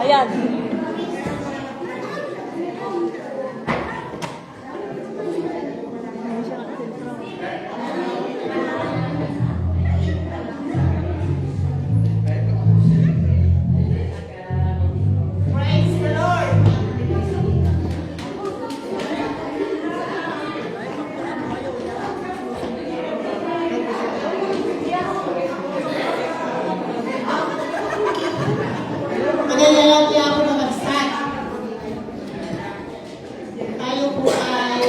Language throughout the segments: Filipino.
Ayan. Praise the Lord. Magalalaki ako na mag-start. Tayo po ay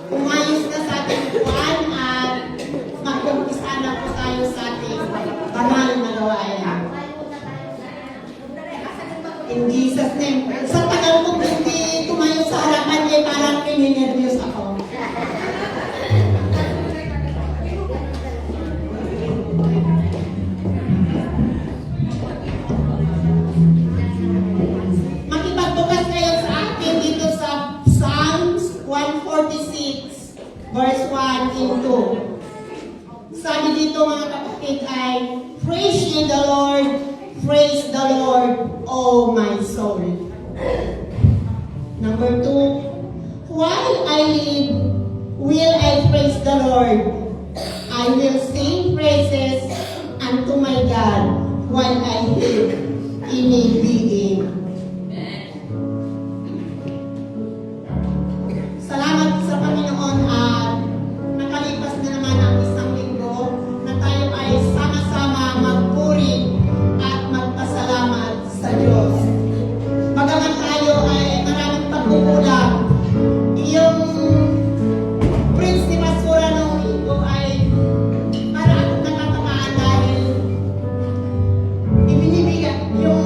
umayos na sa ating buwan at mag-umpisa na po tayo sa ating banal na gawain. In Jesus' name. Sa tagal kong hindi tumayo sa harapan niya, parang pininervyos ako. Makipagbukas kayo sa akin dito sa Psalms 146, verse 1 and 2. Sabi dito mga kapatid ay, praise ye the Lord, O my soul. Number 2, while I live, will I praise the Lord. I will sing praises unto my God while I live in a being. Salamat sa Panginoon at nakalipas na naman ang isang linggo na tayo ay sama-sama magpuri at magpasalamat sa Diyos. Bagaman tayo ay maraming pagkukulang, yung Prince ni Masura noong linggo ay para akong nakatamaan dahil ibinibigay yung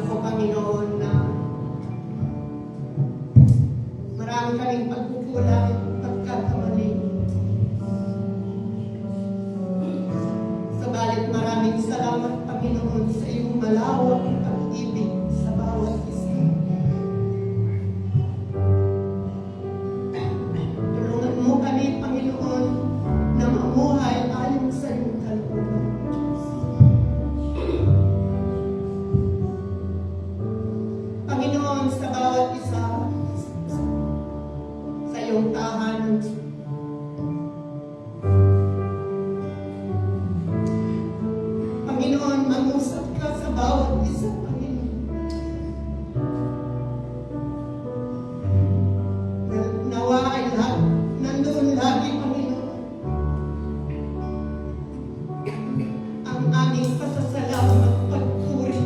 ko, Panginoon, na marami kaming pagkukulang, pagkakamali. Sabalit maraming salamat, Panginoon, sa iyong malawak na pag-ibig sa bawat isa. Tulungan mo kami, Panginoon, na mamuhay ayon sa iyong kalooban. Panginoon, sa bawat isa, sa iyong tahanan, Panginoon, mangusap ka sa bawat isa, Panginoon. Nawa ay lahat, nandoon lagi, Panginoon, ang aming pasasalamat, pagpuri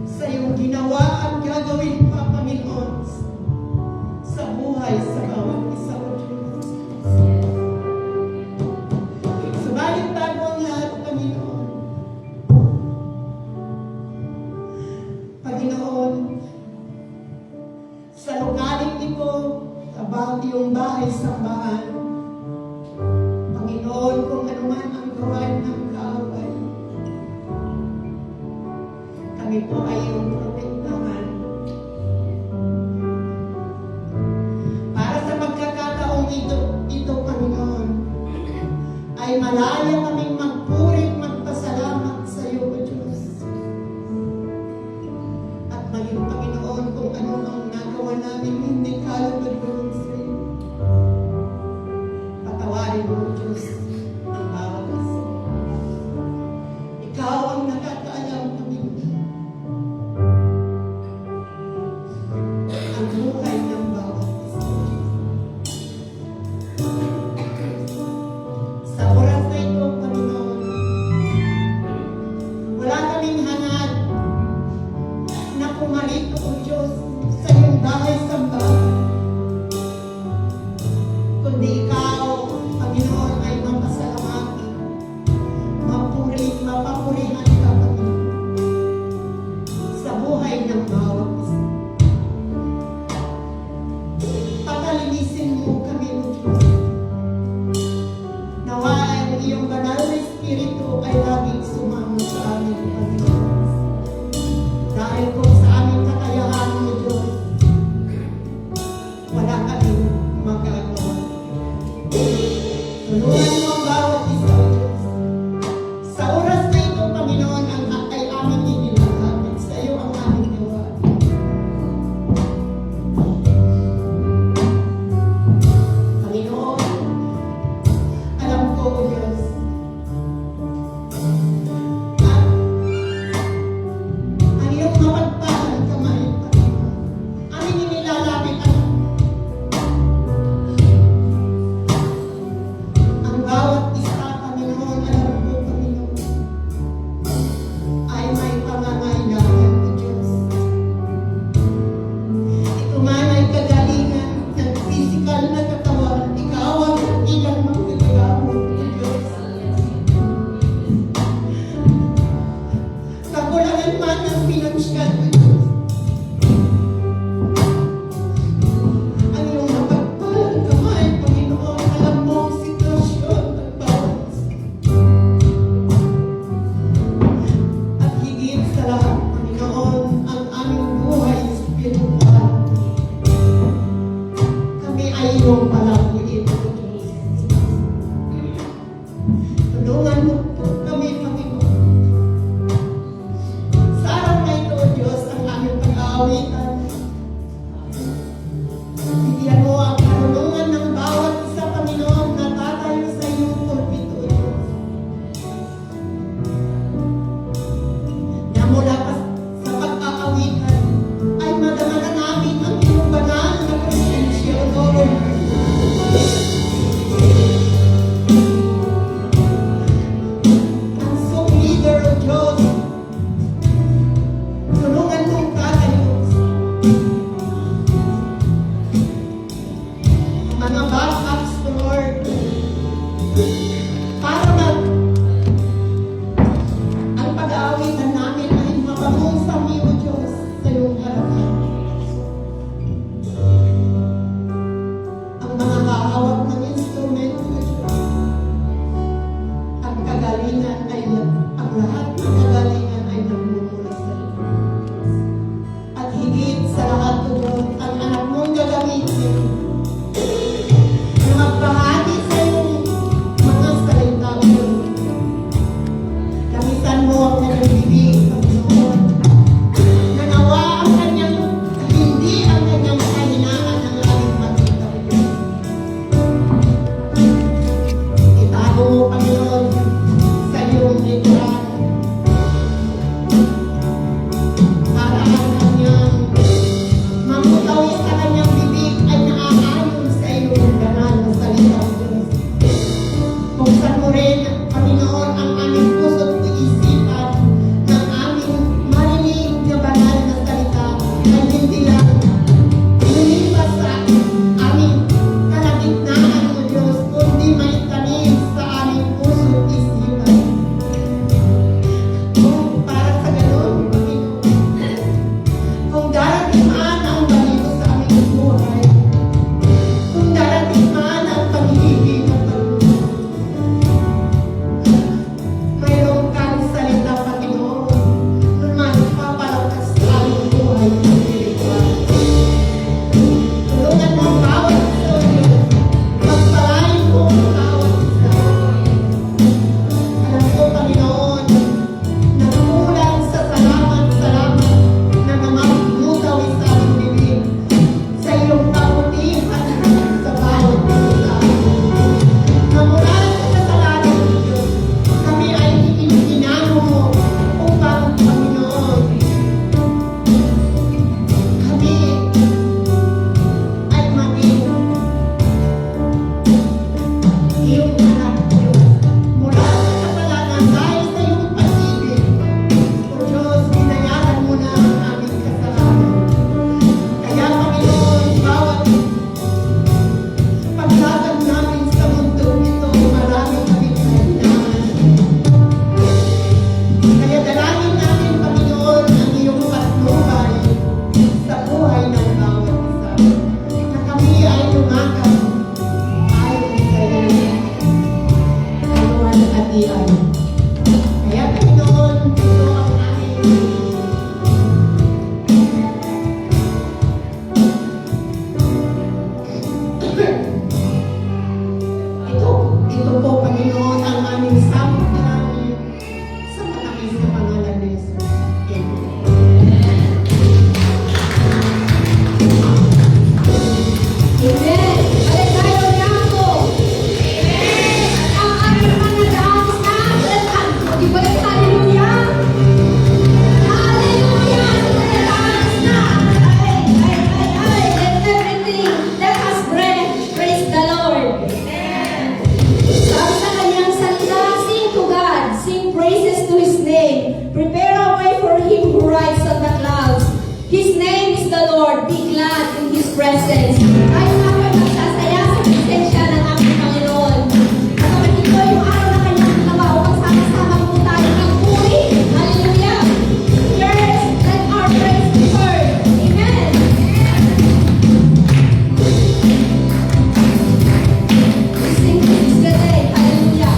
sa iyong ginawa at gagawin pa, Panginoon, sa buhay sa bawat isa, O Diyos. Subalit bago ang lahat, Panginoon, sa lugaring ito, about iyong bahay-sambahan, Panginoon, kung ano man ang gawain ng kaaway, kami po ay iyong protektahan. Para sa pagkakataong ito, Panginoon, ay malaya kaming magpuri at magpasalamat sa iyo, O Diyos. At maging, Panginoon, kung ano ang nagawa namin hindi kalugod-gulong sa iyo. Patawarin mo, O Diyos, ang bawat isa. Ikaw ang nakakaalam, Panginoon, ang buhay ng bawat isa. Sa oras na ito, Panginoon, wala kaming hangad na pumarito, O Diyos, sa iyong bahay-sambahan. Kundi ikaw, Panginoon, ay mapasalamatan, mapapurihan ka, Panginoon, sa buhay ng bawat isa. Pakalinisin mo kami, O Diyos. Nawa ang iyong banal na Espiritu ay laging sumama sa amin, Panginoon. Dahil kung sa aming kakayahan, O Diyos, wala kaming magagawa. Tulungan mo ang bawat isa, O Diyos. Sa oras na ito, Panginoon, ay aming inilalapit sa iyo ang aming gawa. Panginoon, alam ko, O Diyos, ang iyong mapagpalang kamay, Panginoon, aming inilalapit ang bawat isa, Panginoon, alam ko, Panginoon, ay may pangangailangan, O Diyos. Ito man ay kagalingan ng physical na katawan, ikaw ang ilang magkagagamot, O Diyos. Kakulangan man ng pinansyal, O Diyos. Ang iyong mapagpalang kamay, Panginoon, alam mo ang sitwasyon ng bawat isa. At higit sa lahat, Panginoon, ang aming buhay spiritual. Kami ay iyong palaguin, O Diyos. Tulungan mo po kami, Panginoon. Sa araw na ito, O Diyos, ang aming pag-aawitan. Bigyan mo ang karunungan ng bawat isa, Panginoon, na tatayo sa iyong pulpito, O Diyos. Na mula pa sa pag-aawitan ay madama na namin ang iyong banal na presensya, O Lord. Ang song leader, O Diyos, tulungan mong tatayo presence. Tayo nga po ay magsasaya sa presensya ng ating Panginoon. At kapag ito yung araw na kanyang ginawa upang sama-sama po tayo magpuri. Hallelujah! Yes, let our praise be heard. Amen! We sing this is the day. Hallelujah!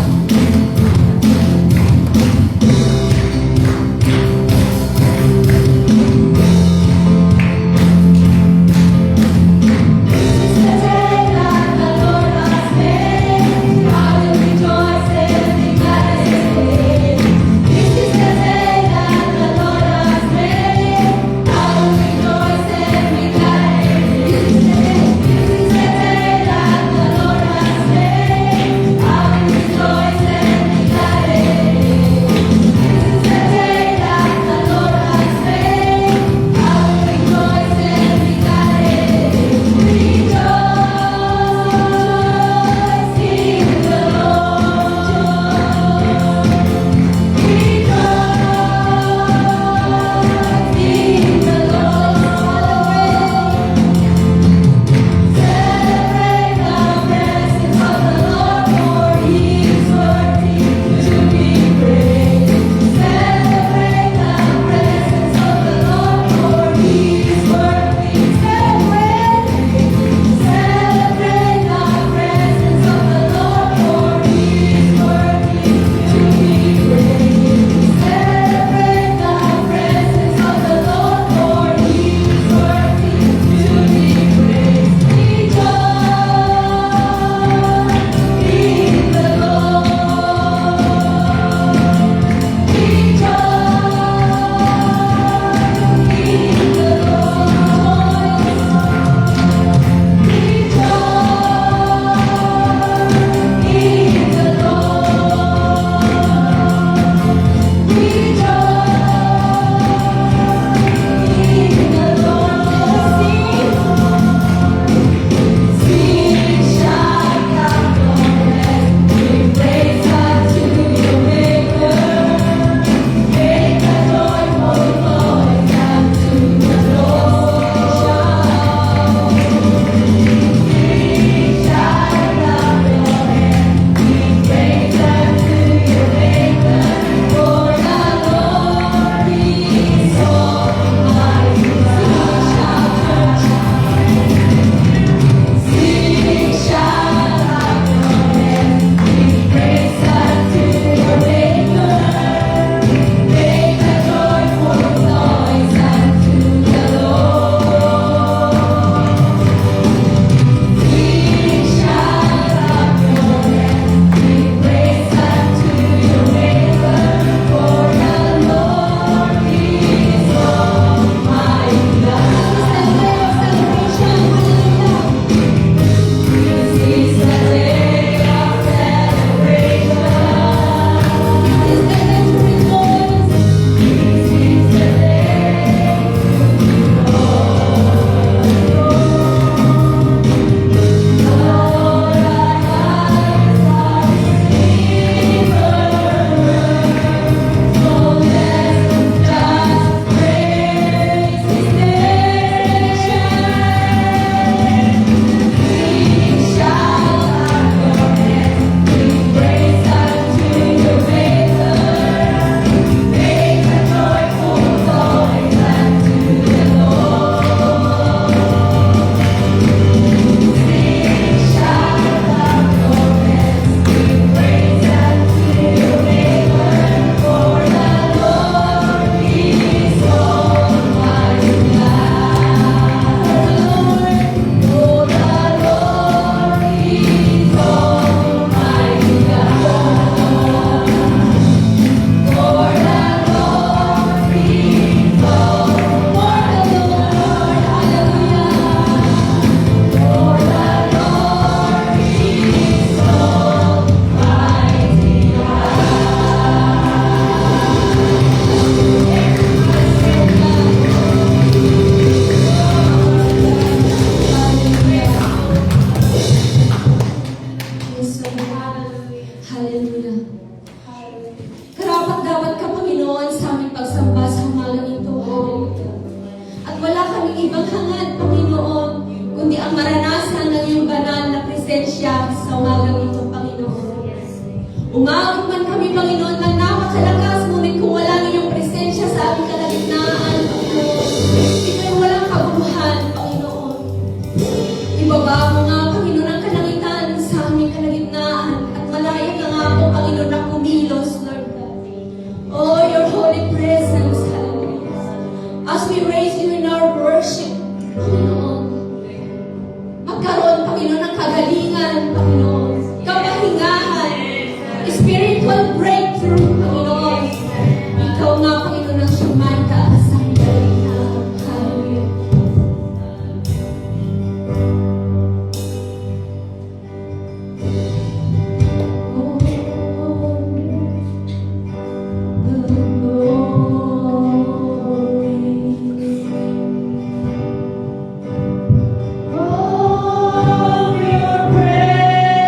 ibang hangad, Panginoon, kundi ang maranasan ng iyong banal na presensya sa umagang ito, Panginoon. Umabot man kami, Panginoon, na napakalakas, ngunit kung wala ang iyong presensya sa aming kalagitnaan, Panginoon, ito'y walang kabuuhan, Panginoon. Ibaba mo nga, Panginoon, ang kalangitan sa aming kalagitnaan at malaya ka nga po, Panginoon, na kumilos, Lord God. Oh, your holy presence, hallelujah. As we raise you in our worship, Panginoon, magkaroon, Panginoon, ng kagalingan, Panginoon, kapahingahan, spiritual breakthrough, Panginoon. Ikaw nga, Panginoon, ang siyang taas sa aming kalagitnaan. Hallelujah. Oh, your presence.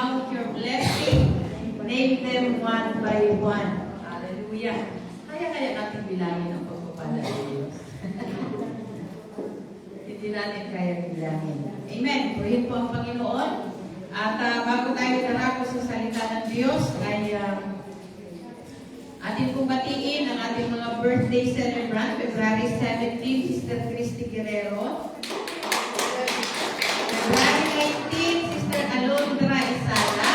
count your blessing. Name them one by one. Hallelujah. Kaya natin bilangin ang pagpapala ng Diyos. Hindi natin kaya bilangin. Amen. Purihin po ang Panginoon. At bago tayo darako sa salita ng Diyos, ay ating pong batiin ang ating mga birthday celebrant. February 17, Sister Christy Guerrero. February 19, Sister Alondra Isala.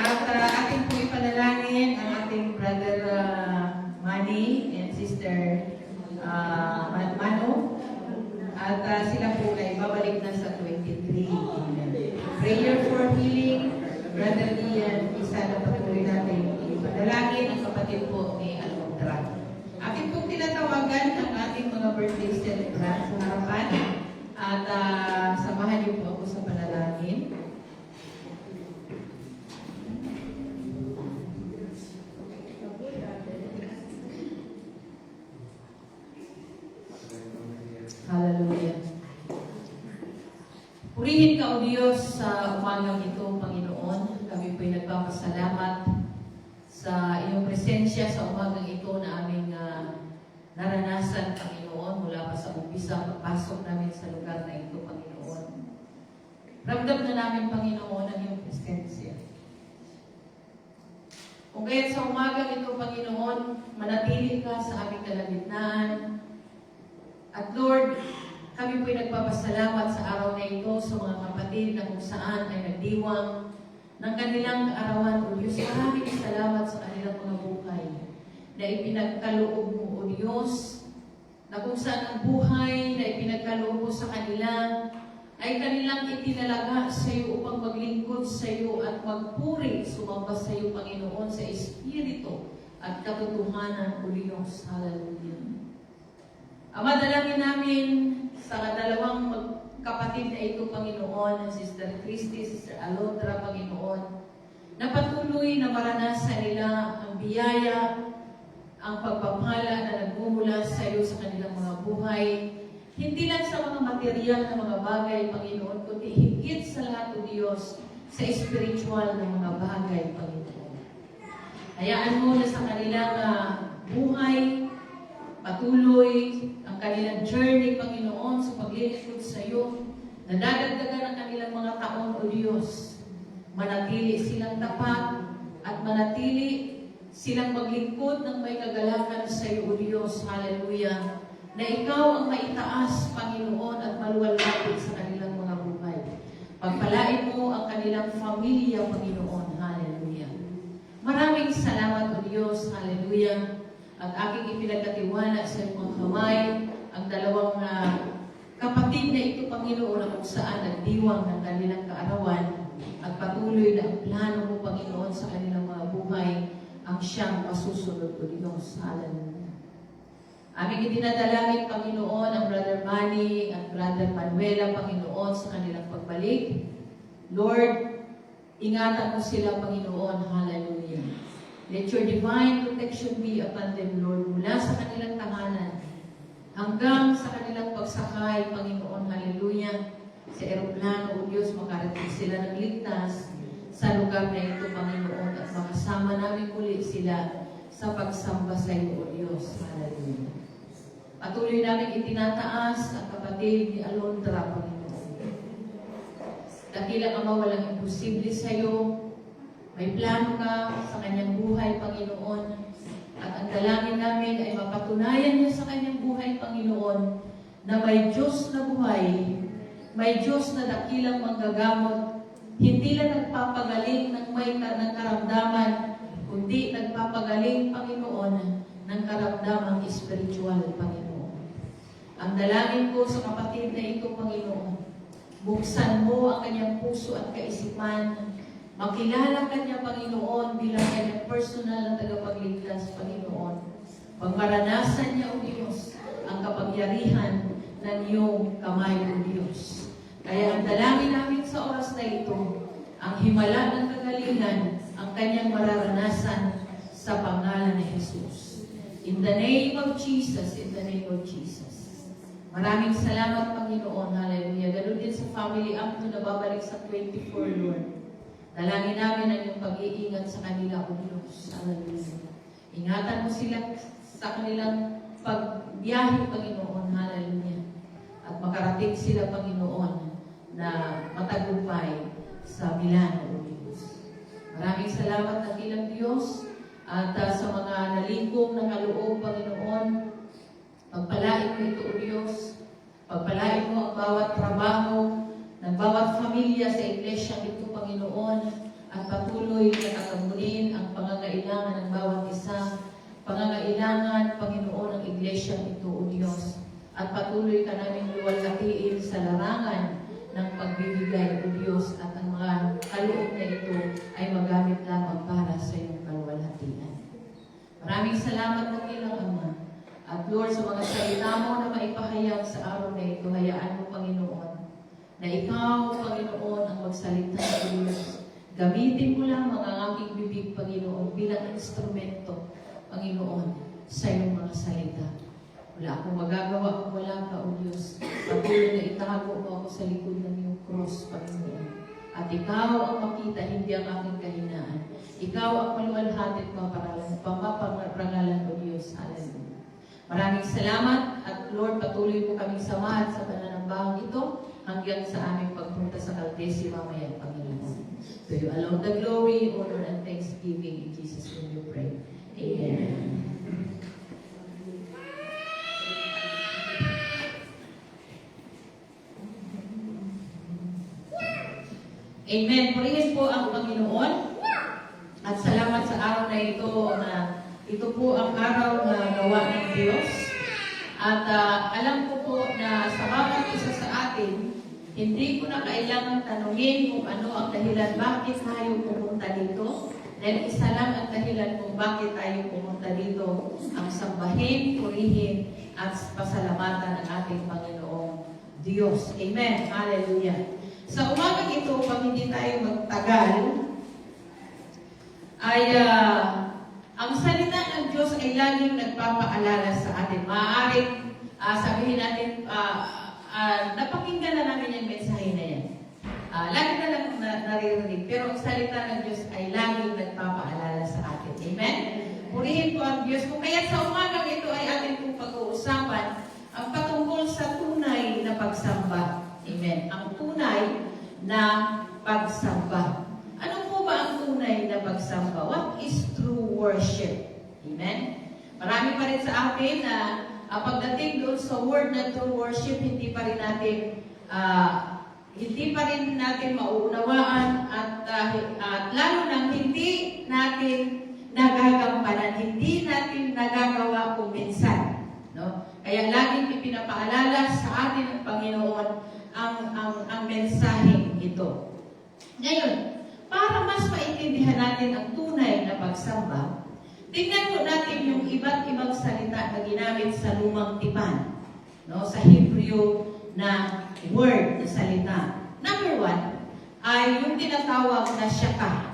At ating po ipanalangin ang ating brother Manny and Sister Mano. At sila po ay babalik na sa 23. Prayer for healing, Brother Ian, isa na patuloy natin ipanalangin ang kapatid po ni Alondra. Ating pong tinatawagan ang ating mga birthday celebrant sa harapan. At samahan niyo po ako sa panalangin. Hallelujah. Purihin ka, O Diyos, sa umagang ito, Panginoon. Kami po'y nagpapasalamat sa iyong presensya sa umagang ito na aming naranasan, Panginoon, mula pa sa umpisa, pagpasok namin sa lugar na ito, Panginoon. Ramdam na namin, Panginoon, ang iyong presensya. Kung kaya't sa umagang ito, Panginoon, manatili ka sa aming kalagitnaan. At Lord, kami po'y nagpapasalamat sa araw na ito sa mga kapatid na kung saan ay nagdiwang ng kanilang kaarawan, O Diyos. Maraming salamat sa kanilang mga buhay na ipinagkaloob mo, O Diyos, na kung saan ang buhay na ipinagkaloob mo sa kanila ay kanilang itinalaga sa iyo upang maglingkod sa iyo at magpuri, sumamba sa iyo, Panginoon, sa Espiritu at katotohanan, O Diyos. Hallelujah. Ama, dalangin namin sa dalawang kapatid na ito, Panginoon, Sister Christy, Sister Alondra, Panginoon, na patuloy na maranasan nila ang biyaya, ang pagpapala na nagmumula sa iyo sa kanilang mga buhay, hindi lang sa mga material na mga bagay, Panginoon, kundi higit sa lahat, O Diyos, sa spiritual na mga bagay, Panginoon. Hayaan mo na sa kanilang buhay, patuloy ang kanilang journey, Panginoon, sa paglilingkod sa iyo, na dadagdagan ang kanilang mga taon, O Diyos. Manatili silang tapat at manatili silang maglingkod ng may kagalakan sa iyo, O Diyos. Hallelujah. Na ikaw ang maitaas, Panginoon, at maluwalhati sa kanilang mga buhay. Pagpalain mo ang kanilang pamilya, Panginoon. Hallelujah. Maraming salamat, O Diyos. Hallelujah. At aking ipinagkatiwala sa iyong mga kamay ang dalawang kapatid na ito, Panginoon, kung saan nagdiwang ng kanilang kaarawan at patuloy na ang plano mo, Panginoon, sa kanilang mga buhay ang siyang masusunod, O Diyos. Hallelujah. Aming itinadalangin, Panginoon, ang Brother Manny at Brother Manuela, Panginoon, sa kanilang pagbalik. Lord, ingatan mo sila, Panginoon. Hallelujah. Let your divine protection be upon them, Lord, mula sa kanilang tahanan hanggang sa kanilang pagsakay, Panginoon. Hallelujah. Sa eroplano, O Diyos, makarating sila ng ligtas sa lugar na ito, Panginoon, at makasama namin muli sila sa pagsamba sa iyo, O Diyos. Hallelujah. Patuloy namin itinataas ang kapatid ni Alondra, Panginoon. Dakilang Ama, walang imposible sa iyo. May plano ka sa kanyang buhay, Panginoon. At ang dalangin namin ay mapatunayan niya sa kanyang buhay, Panginoon, na may Diyos na buhay, may Diyos na dakilang manggagamot, hindi lang nagpapagaling ng ng karamdaman, kundi nagpapagaling, Panginoon, ng karamdamang espiritual, Panginoon. Ang dalangin ko sa kapatid na ito, Panginoon, buksan mo ang kanyang puso at kaisipan. Makilala ka niya, Panginoon, bilang kanyang personal na tagapagligtas, Panginoon. Pagmaranasan niya, O Diyos, ang kapangyarihan ng iyong kamay, O Diyos. Kaya ang dalangin namin sa oras na ito, ang himala ng kagalingan, ang kanyang mararanasan sa pangalan ni Jesus. In the name of Jesus, in the name of Jesus. Maraming salamat, Panginoon. Hallelujah. Ganun din sa family up na babalik sa 24, Lord. Dalangin namin ang iyong pag-iingat sa kanila, O Diyos. Hallelujah. Ingatan mo sila sa kanilang pagbiyahe, Panginoon. Hallelujah. At makarating sila, Panginoon, na matagumpay sa Milano, O Diyos. Maraming salamat ang ilang Diyos at sa mga nalingkong na kaloob, Panginoon. Pagpalain mo ito, O Diyos. Pagpalain mo ang bawat trabaho ng bawat pamilya sa iglesia ito, Panginoon. At patuloy na kakamunin ang pangangailangan ng bawat isa. Pangangailangan, Panginoon, ng iglesia ito, O Diyos. At patuloy ka namin luwalhatiin sa larangan ng pagbibigay, O Diyos. At ang mga kaloob na ito ay magamit lamang para sa iyong kaluwalhatian. Maraming salamat ng ilang Ama. At Lord, sa mga salita mo na maipahayag sa araw na ito, hayaan mo, Panginoon, na ikaw, Panginoon, ang magsalita sa Diyos. Gamitin mo lang mga aking bibig, Panginoon, bilang instrumento, Panginoon, sa iyong mga salita. Wala akong magagawa kung wala ka, O Diyos. Patuloy na itago mo ako sa likod ng iyong cross, Panginoon. At ikaw ang makita, hindi ang aking kahinaan. Ikaw ang maluwalhati at paparangalan, O Diyos. Hallelujah. Maraming salamat at Lord, patuloy mo kaming samahan sa pananambahang ito hanggang sa aming pagpunta sa Caldesi mamaya, Panginoon. To you alone the glory, honor, and thanksgiving. In Jesus' name we pray. Amen. Amen. Purihin po ang Panginoon. At salamat sa araw na ito na ito po ang araw na gawa ng Diyos. At alam ko po na sa bawat isa sa atin, hindi ko na kailangan tanungin kung ano ang dahilan bakit tayo pumunta dito. Dahil isa lang ang dahilan kung bakit tayo pumunta dito, ang sambahin, purihin, at pasalamatan ng ating Panginoong Diyos. Amen. Hallelujah. Sa umagang ito, pag hindi tayo magtagal, ay ang salita ng Diyos ay laging nagpapaalala sa atin. Maaaring sabihin natin, napakinggan na namin yung mensahe na yan. Lagi na lang naririnig. Pero ang salita ng Diyos ay laging nagpapaalala sa atin. Amen? Purihin po ang Diyos. Kung kaya sa umagang ito ay atin pong pag-uusapan ang patungkol sa tunay na pagsamba. Amen? Ang tunay na pagsamba. Ano po ba ang tunay na pagsamba? What is true worship? Amen? Marami pa rin sa atin na pagdating doon sa word na true worship, hindi pa rin natin mauunawaan at lalo nang hindi natin nagagampanan, hindi natin nagagawa kung minsan. No? Kaya laging ipinapaalala sa atin ng Panginoon ang mensaheng ito. Ngayon, para mas maintindihan natin ang tunay na pagsamba, tingnan po natin yung iba't ibang salita na ginamit sa lumang tipan. No? Sa Hebrew na word na salita. Number 1 ay yung tinatawag na syaka.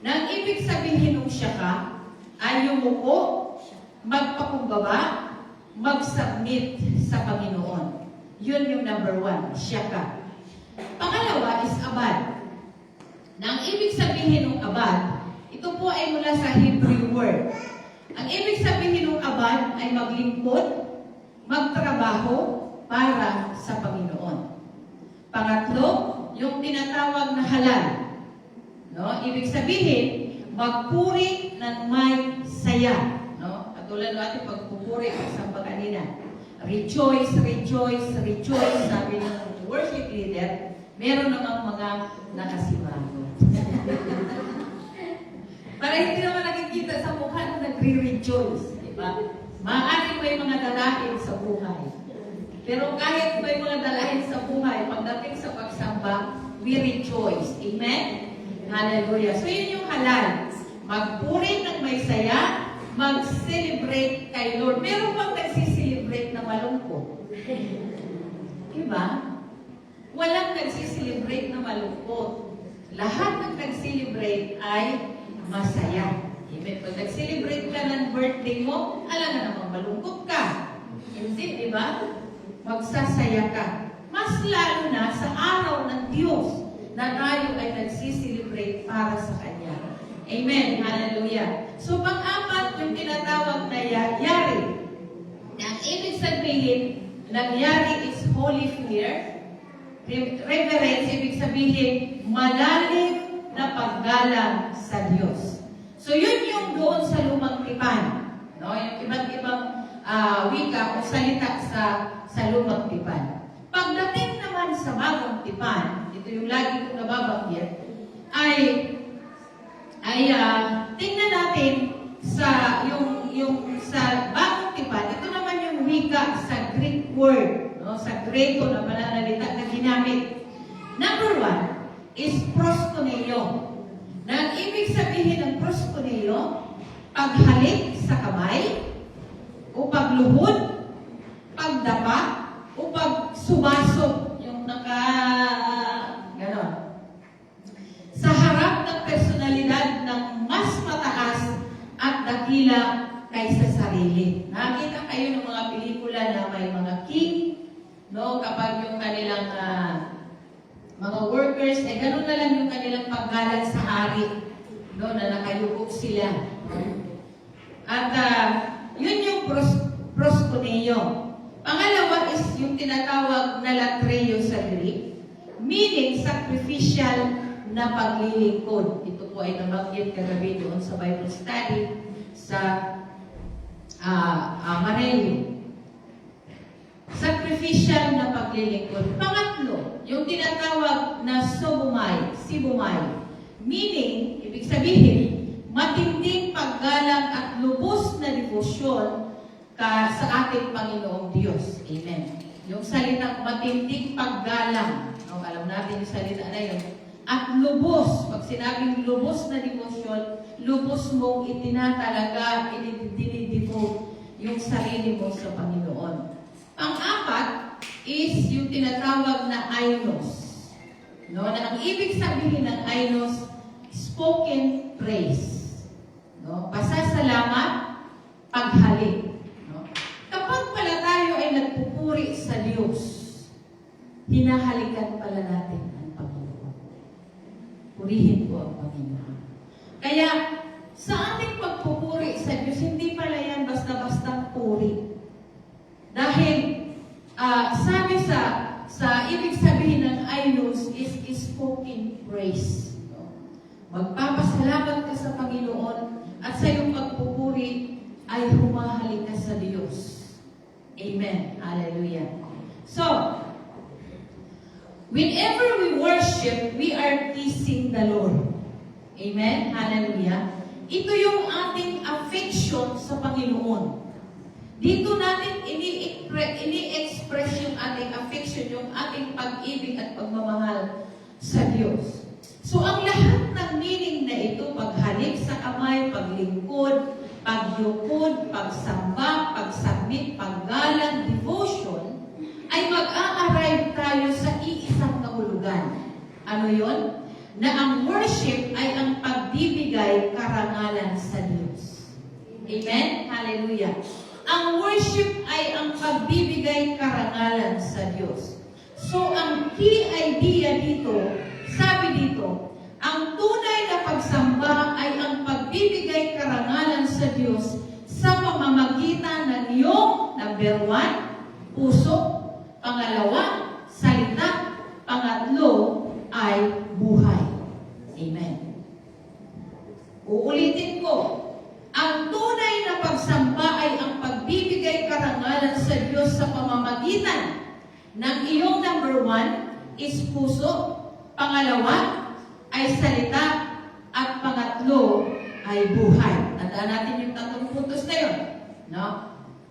Na ang ibig sabihin ng syaka ay yumuko, magpakumbaba, mag-submit sa Panginoon. Yun yung number 1, syaka. Pangalawa is abad. Na ang ibig sabihin ng abad, ito po ay mula sa Hebrew word. Ang ibig sabihin ng abad ay maglingkod, magtrabaho para sa Panginoon. Pangatlo, yung tinatawag na halal. No? Ibig sabihin, magpuri ng may saya. No? Katulad natin pagpupuri sa kanina. Rejoice, rejoice, rejoice, sabi ng worship leader, meron namang mga nakasimangot. Para hindi naman nakikita sa mukha na nagre-rejoice. Diba? Maaaring may mga dalahin sa buhay. Pero kahit may mga dalahin sa buhay, pagdating sa pagsamba, we rejoice. Amen? Hallelujah. So yun yung halal. Magpuri ng may saya, mag-celebrate kay Lord. Meron bang nagsiselebrate na malungkot? Diba? Walang nagsiselebrate na malungkot. Lahat ng nag-celebrate ay masaya. Amen. Pag nag-celebrate ka ng birthday mo, alam na namang malungkot ka. Hindi, di ba? magsasaya ka. Mas lalo na sa araw ng Diyos na tayo ay nagsiselebrate para sa Kanya. Amen. Hallelujah. So, pang-apat, yung tinatawag na yari. Ang ibig sabihin, nagyari is holy fear. Reverence, ibig sabihin, malalim na paggalang sa Diyos. So, yun yung doon sa lumang tipan. No? Yung iba't ibang wika o salita sa lumang tipan. Pagdating naman sa bagong tipan, ito yung lagi kong nababanggit, ay tingnan natin sa yung sa bagong tipan. Ito naman yung wika sa Greek word, no? Sa Greko na pananalita na ginamit. Number 1 is proskuneo. Na ang ibig sabihin ng proskuneo, paghalik sa kamay, o pagluhod, pagdapa, o pagsumasok, yung ganon. Sa harap ng personalidad ng mas mataas at dakila kaysa sarili. Nakita kayo ng mga pelikula na may mga king, no? Kapag yung kanilang mga workers, ganun na lang yung kanilang paggalang sa hari, no? Na nakayukop sila. At yun yung proskuneo. Pangalawa is yung tinatawag na latreo sa Greek, meaning sacrificial na paglilingkod. Ito po ay nabanggit kagabi doon sa Bible study sa Mareli. Sacrificial na paglilingkod. Pangatlo, yung tinatawag na sibumay, meaning, ibig sabihin, matinding paggalang at lubos na devosyon sa ating Panginoong Diyos. Amen. Yung salitang matinding paggalang, no, alam natin yung salita na yun. At lubos, pag sinabing lubos na devosyon, lubos mong itinatalaga, idinidevote yung sarili mo sa Panginoon. Pang-apat is yung tinatawag na ainos. No, na ang ibig sabihin ng ainos, spoken praise. No, pasasalamat, paghalik. No? Kapag pala tayo ay nagpupuri sa Diyos, hinahalikan pala natin ang Panginoon. Purihin po ang Panginoon. Kaya, sa ating pagpupuri sa Diyos, hindi pala yan basta-bastang puri. Dahil, sabi sa ibig sabihin ng ainos is spoken praise. No? Magpapasalamat ka sa Panginoon at sa iyong pagpupuri ay humahalik ka sa Diyos. Amen. Hallelujah. So, whenever we worship, we are pleasing the Lord. Amen. Hallelujah. Ito yung ating affection sa Panginoon. Dito natin ini-express yung ating affection, yung ating pag-ibig at pagmamahal sa Diyos. So, ang lahat ng meaning na ito, paghalik sa kamay, paglingkod, pagyukod, pagsamba, pagsubmit, paggalang, devotion, ay mag-a-arrive tayo sa iisang kahulugan. Ano yon? Na ang worship ay ang pagbibigay karangalan sa Diyos. Amen? Hallelujah. Ang worship ay ang pagbibigay karangalan sa Diyos. So, ang key idea dito, sabi dito, ang tunay na pagsamba ay ang pagbibigay karangalan sa Diyos sa pamamagitan ng iyong, number 1, puso, pangalawa, salita, pangatlo, ay buhay. Amen. Uulitin ko, ang tunay na pagsamba ay ang pagbibigay karangalan sa Diyos sa pamamagitan ng iyong number 1 is puso, pangalawa ay salita, at pangatlo ay buhay. Tandaan natin yung tatlong puntos na yun. No?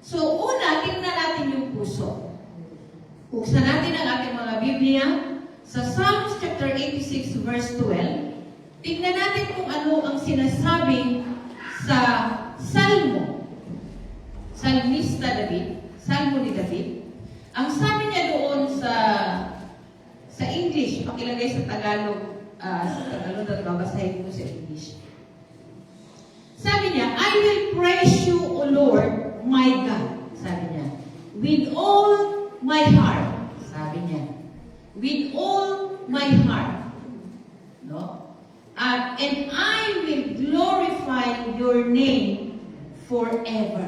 So, una, tingnan natin yung puso. Buksan natin ang ating mga Biblia sa Psalms chapter 86 verse 12. Tingnan natin kung ano ang sinasabi sa Salmo. Salmista David, Salmo ni David. Ang sabi niya doon sa English, pakilagay sa Tagalog, na babasahin ko sa English. Sabi niya, I will praise you, O Lord, my God. Sabi niya, with all my heart. Sabi niya. With all my heart. No? And I will glorify your name forever.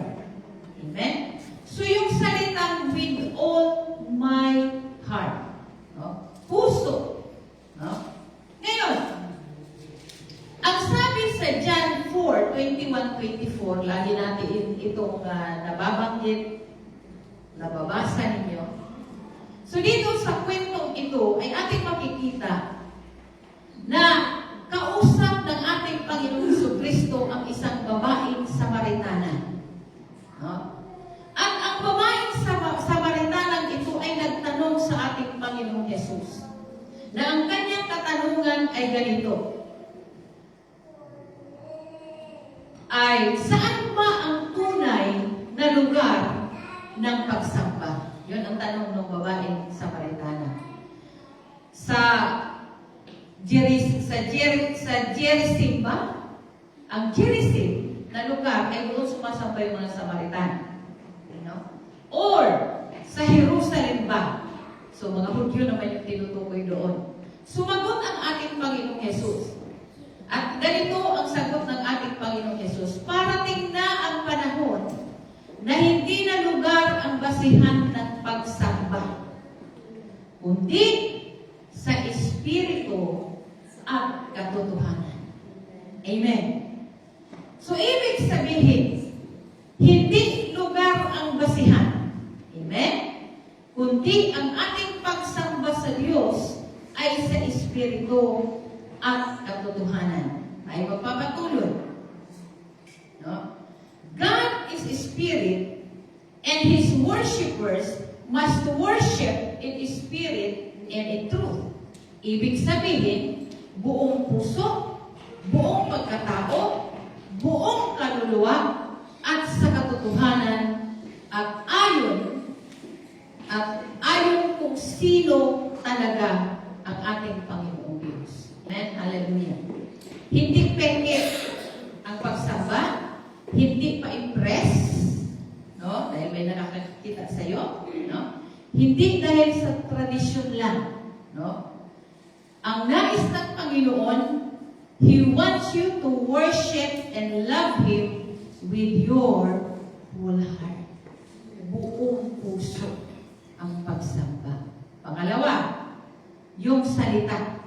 Amen? So yung salitang with all my heart. No? Puso. No? Ngayon, ang sabi sa John 4:21-24, lagi natin itong nababanggit, nababasa ninyo. So dito sa kwentong ito ay ating makikita na kausap ng ating Panginoong Jesucristo ang isang babaeng Samaritana. No? At ang babaeng Samaritanang ito ay nagtanong sa ating Panginoong Jesus na ang kanyang katanungan ay ganito. Ay, saan ba ang tunay na lugar ng pagsamba? Yun ang tanong ng babaeng Samaritana. Sa Gerizim ba? Ang Gerizim na lugar ay doon sumasamba yung mga Samaritana. You know? Or sa Jerusalem ba? So mga Hudyo naman yung tinutukoy doon. Sumagot ang ating Panginoong Jesus. At ganito ang sagot ng ating Panginoong Jesus. Parating na ang panahon na hindi na lugar ang basihan ng pagsamba, kundi sa Espiritu at katotohanan. Amen. So, ibig sabihin, hindi lugar ang basihan. Amen? Kundi ang ating pagsamba sa Diyos ay sa Espiritu at katotohanan. Ay magpapatuloy. No? God is a spirit, and His worshippers must worship in spirit and in truth. Ibig sabihin, buong puso, buong pagkatao, buong kaluluwa, at sa katotohanan, at ayon kung sino talaga ang ating Panginoong Diyos. Amen? Hallelujah. Hindi peke ang pagsamba, hindi pa-impress, no? Dahil may nakakita sa'yo, no? Hindi dahil sa tradisyon lang, no? Ang nais ng Panginoon, He wants you to worship and love Him with your whole heart. Buong puso ang pagsamba. Pangalawa, yung salita.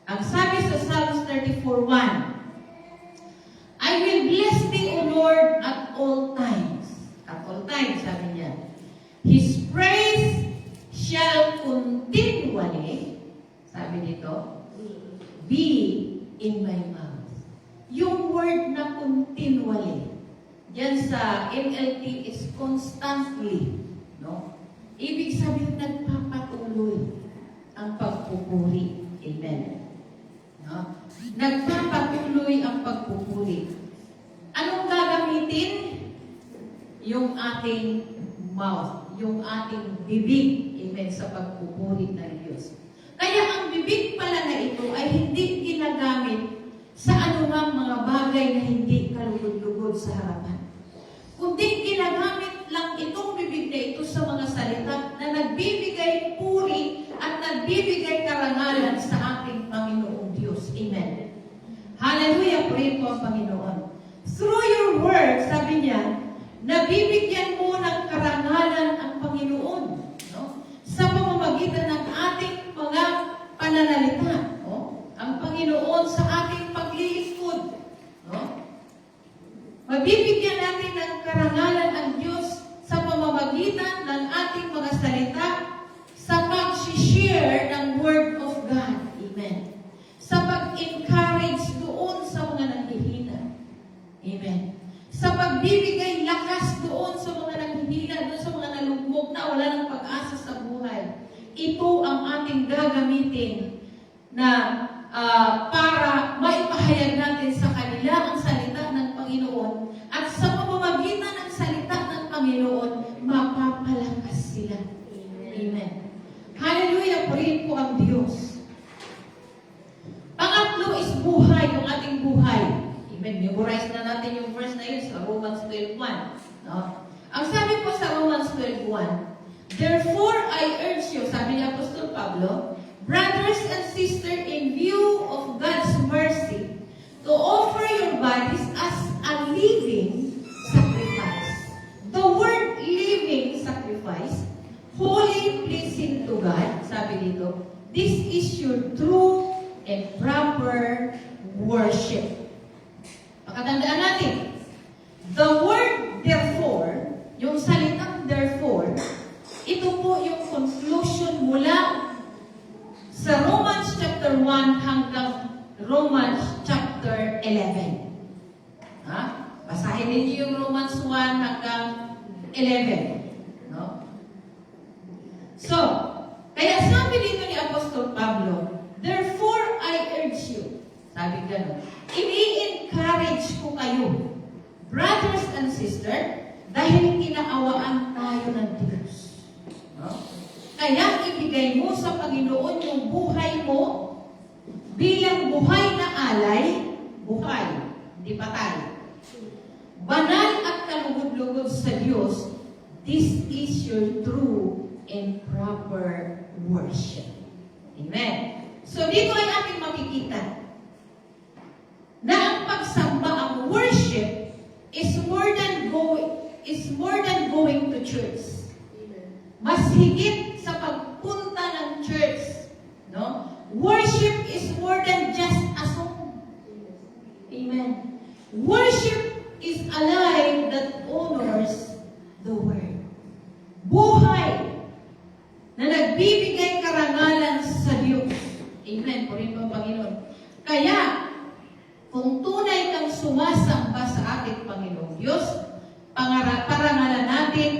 Ang sabi sa Psalms 34:1, I will bless thee, O Lord, at all times. At all times, sabi niya. His praise shall continually, sabi dito, be in my mouth. Yung word na continually, yan sa NLT is constantly. No? Ibig sabihin, nagpapatuloy ang pagpupuri. Amen. No? Nagpapatuloy ang pagpupuri. Anong gagamitin? Yung ating mouth, yung ating bibig, amen, sa pagpupuri ng Diyos. Kaya ang bibig pala na ito ay hindi ginagamit sa anumang mga bagay na hindi kalugod-lugod sa harapan. Kundi ginagamit lang itong bibig na ito sa mga salita na nagbibigay puri at nagbibigay karangalan sa ating Panginoong Diyos. Amen. Hallelujah, purihin po ang Panginoon. Through your word, sabi niya, nabibigyan mo ng karangalan ang Panginoon. No? Sa pamamagitan ng ating mga pananalita. No? Ang Panginoon sa ating paglilingkod. No? Mabibigyan natin ng karangalan ang Diyos sa pamamagitan ng ating mga salita sa pag-share ng Word of God. Amen. Sa pag-encourage doon sa mga nanghihina. Amen. Sa pagbibigay lakas doon sa mga nanghihina, doon sa mga nalugmok na wala ng pag-asa sa buhay. Ito ang ating gagamitin na para maipahayag natin sa kanila ang salita ng Panginoon at sa pamamagitan ng salita ng Panginoon, mapapalakas sila. Amen. Hallelujah, purihin po ang Diyos. Pangatlo is buhay, yung ating buhay. Amen. Memorize na natin yung verse na yun sa Romans 12:1. No? Ang sabi po sa Romans 12:1, Therefore, I urge you, sabi ni Apostol Pablo, brothers and sisters, in view of God's mercy, to offer your bodies as a living sacrifice. The word living sacrifice, holy, pleasing to God, sabi dito, this is your true and proper worship. Pakatandaan natin, the word therefore, yung salitang therefore, ito po yung conclusion mula sa Romans chapter 1 hanggang Romans chapter 11. Ha? Basahin ninyo yung Romans 1 hanggang 11. No? So, kaya sabi dito ni Apostol Pablo, therefore I urge you, sabi gano'n, ini-encourage ko kayo, brothers and sisters, dahil kinaawaan tayo ng Diyos. No? Kaya ibigay mo sa Panginoon yung buhay mo bilang buhay na alay, buhay, hindi patay. Banal at kalugod-lugod sa Diyos, this is your true and proper worship. Amen. So dito ay ating makikita na ang pagsamba, ang worship, is more than going to church. Mas higit sa pagpunta ng church, no? Worship is more than just a song. Amen. Worship is a life that honors the Word. Buhay na nagbibigay karangalan sa Diyos. Amen. Purihin po ang Panginoon. Kaya, kung tunay kang sumasamba sa ating Panginoong Diyos, parangalan natin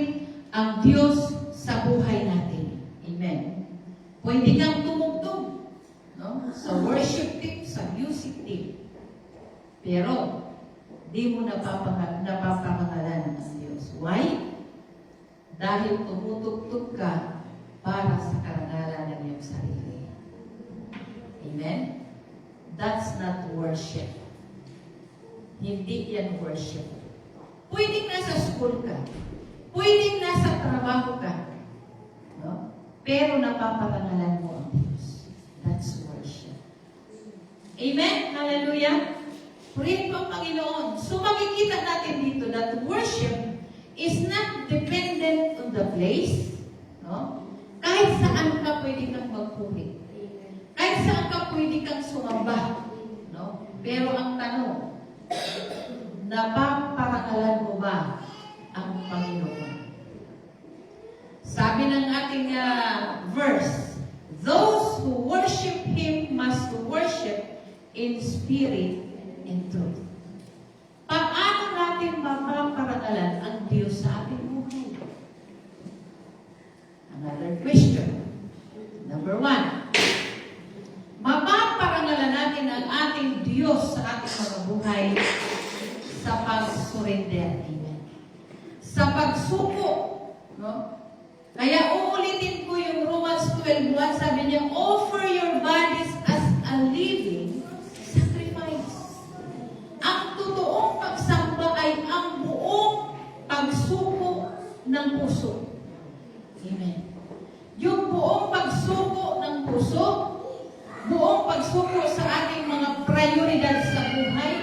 ang Diyos sa buhay natin. Amen. Pwede kang tumugtog, no? Sa worship team, sa music team. Pero, di mo napapangalan ang Diyos. Why? Dahil tumutugtog ka para sa karangalan ng iyong sarili. Amen? That's not worship. Hindi yan worship. Pwedeng nasa school ka. Pwedeng nasa trabaho ka. No? Pero napaparangalan mo ang Diyos. That's worship. Amen? Hallelujah? Purihin po ang Panginoon. So makikita natin dito that worship is not dependent on the place. No? Kahit saan ka pwede kang magpuri. Kahit saan ka pwede kang sumamba. No? Pero ang tanong, napaparangalan mo ba ang Panginoon? Sabi ng ating verse, those who worship Him must worship in spirit and truth. Paano natin mapaparangalan ang Diyos sa ating buhay? Another question. Number 1. Mapaparangalan natin ang ating Diyos sa ating mga buhay sa pag-surrender. Amen. Sa pagsuko. No? Kaya uulitin ko yung Romans 12:1, sabi niya, offer your bodies as a living sacrifice. Ang totoong pagsamba ay ang buong pagsuko ng puso. Amen. Yung buong pagsuko ng puso, buong pagsuko sa ating mga prioridad sa buhay,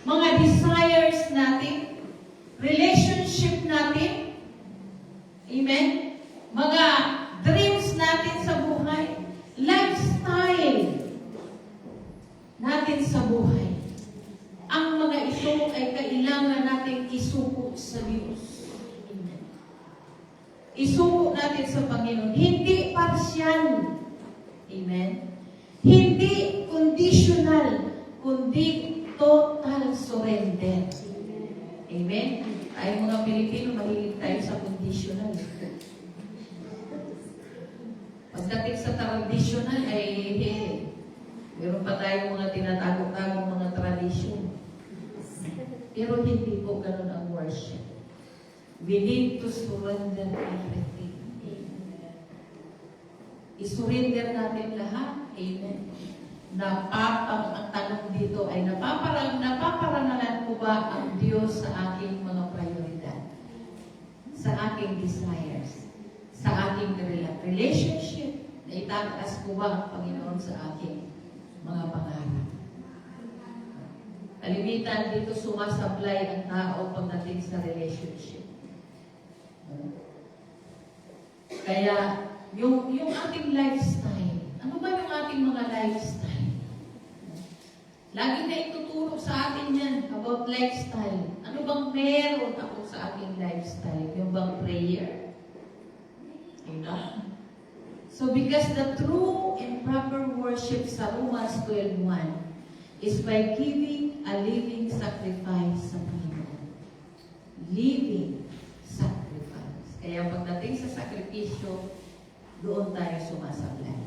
mga desires natin, relationship natin, amen, mga dreams natin sa buhay, lifestyle natin sa buhay. Ang mga ito ay kailangan natin isuko sa Diyos. Amen. Isuko natin sa Panginoon. Hindi partial. Amen. Hindi conditional, kundi total surrender. Amen. Tayo mga Pilipino, mahilig tayo sa conditional. Pagdating sa traditional ay meron pa tayong mga tinatagong-tagong mga tradisyon. Pero hindi po ganun ang worship. We need to surrender everything. I-surrender natin lahat. Amen. Ang tanong dito ay napaparangalan ko ba ang Diyos sa aking mga prioridad? Sa aking desires? sa aking relationship na itataas ko ba ang Panginoon sa aking mga pangarap. Kalimitan dito sumasablay ang tao pagdating sa relationship. Kaya, yung ating lifestyle, ano ba yung ating mga lifestyle? Lagi na ituturo sa atin yan about lifestyle. Ano bang meron ako sa aking lifestyle? Yung bang prayer? Diba? So, because the true and proper worship sa Romans 12:1 is by giving a living sacrifice sa Panginoon. Living sacrifice. Kaya pagdating sa sakripisyo, doon tayo sumasablay.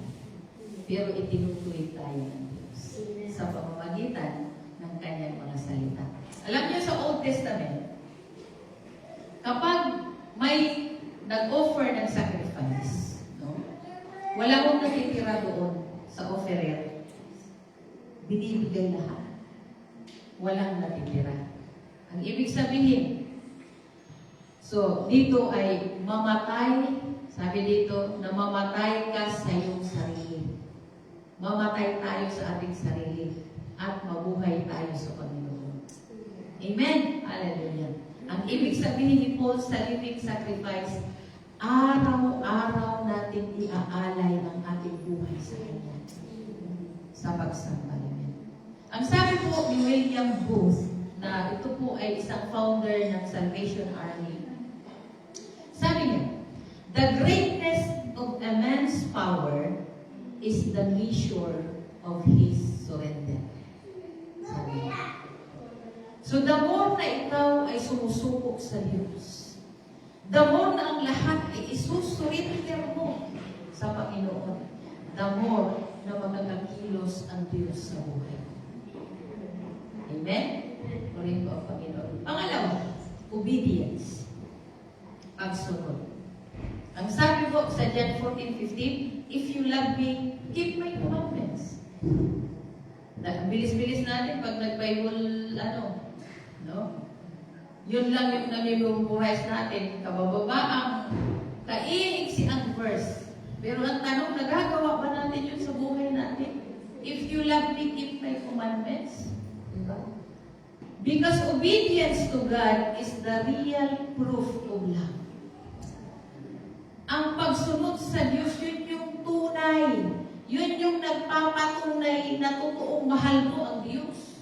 Pero itinutuloy tayo ng Diyos sa pamamagitan ng kanyang mga salita. Alam niyo sa Old Testament, kapag may nag-offer ng sacrifice, no? Wala mong natitira doon sa offerer. Binibigay lahat. Walang natitira. Ang ibig sabihin, so dito ay mamatay, sabi dito, na mamatay ka sa iyong sarili. Mamatay tayo sa ating sarili at mabuhay tayo sa Panginoon. Amen? Hallelujah. Ang ibig sabihin ni Paul sa living sacrifice, araw-araw natin iaalay ang ating buhay sa Kanya sa pagsamba. Ang sabi po ni William Booth, na ito po ay isang founder ng Salvation Army, sabi niya, the greatness of a man's power is the measure of his surrender. Sabi niya. So the more na ikaw ay sumusubok sa Diyos, the more na ang lahat ay isusurrender mo sa Panginoon, the more na magkakakilos ang Diyos sa buhay. Amen? Purihin po ang Panginoon. Pangalawa, obedience. Pagsunod. Ang sabi po sa John 14:15, if you love me, keep my commandments. Ang bilis-bilis natin pag nag-Bible, no? Yun lang yung namibubuhay natin. Kabababaang, kainiksi ang verse. Pero ang tanong, nagagawa ba natin yun sa buhay natin? If you love me, keep my commandments. Diba? Because obedience to God is the real proof of love. Ang pagsunod sa Diyos, yun yung tunay. Yun yung nagpapatunay na totoong mahal mo ang Diyos.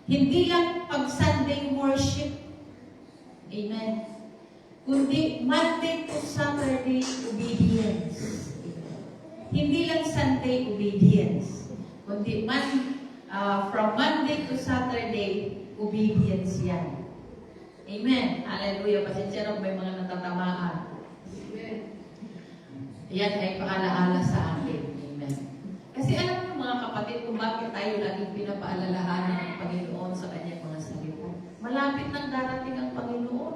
Hindi lang pag Sunday worship. Amen. Kundi Monday to Saturday obedience. Hindi lang Sunday obedience. Kundi from Monday to Saturday, obedience yan. Amen. Hallelujah. Pasensya na may mga natatamaan. Amen. Yan ay paalaala sa atin. Amen. Kasi alam niyo mga kapatid kung bakit tayo laging pinapaalalahanan ng Panginoon sa kanyang mga salita. Malapit nang darating ang Panginoon.